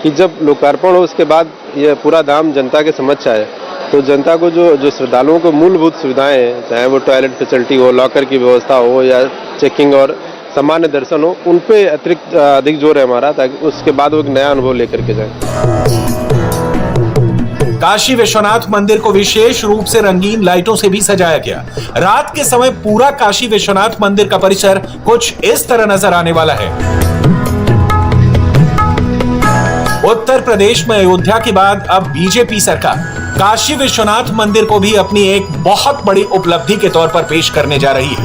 कि जब लोकार्पण हो उसके बाद ये पूरा धाम जनता के समझ आए तो जनता को जो श्रद्धालुओं को मूलभूत सुविधाएं हैं, चाहे वो टॉयलेट फैसिलिटी हो, लॉकर की व्यवस्था हो या चेकिंग और सामान्य दर्शन हो, उन पे अतिरिक्त अधिक जोर है हमारा, ताकि उसके बाद वो एक नया अनुभव लेकर के जाए। काशी विश्वनाथ मंदिर को विशेष रूप से रंगीन लाइटों से भी सजाया गया। रात के समय पूरा काशी विश्वनाथ मंदिर का परिसर कुछ इस तरह नजर आने वाला है। उत्तर प्रदेश में अयोध्या के बाद अब बीजेपी सरकार काशी विश्वनाथ मंदिर को भी अपनी एक बहुत बड़ी उपलब्धि के तौर पर पेश करने जा रही है।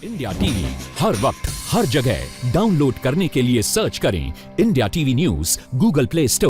इंडिया टीवी हर वक्त हर जगह डाउनलोड करने के लिए सर्च करें India TV news Google play store.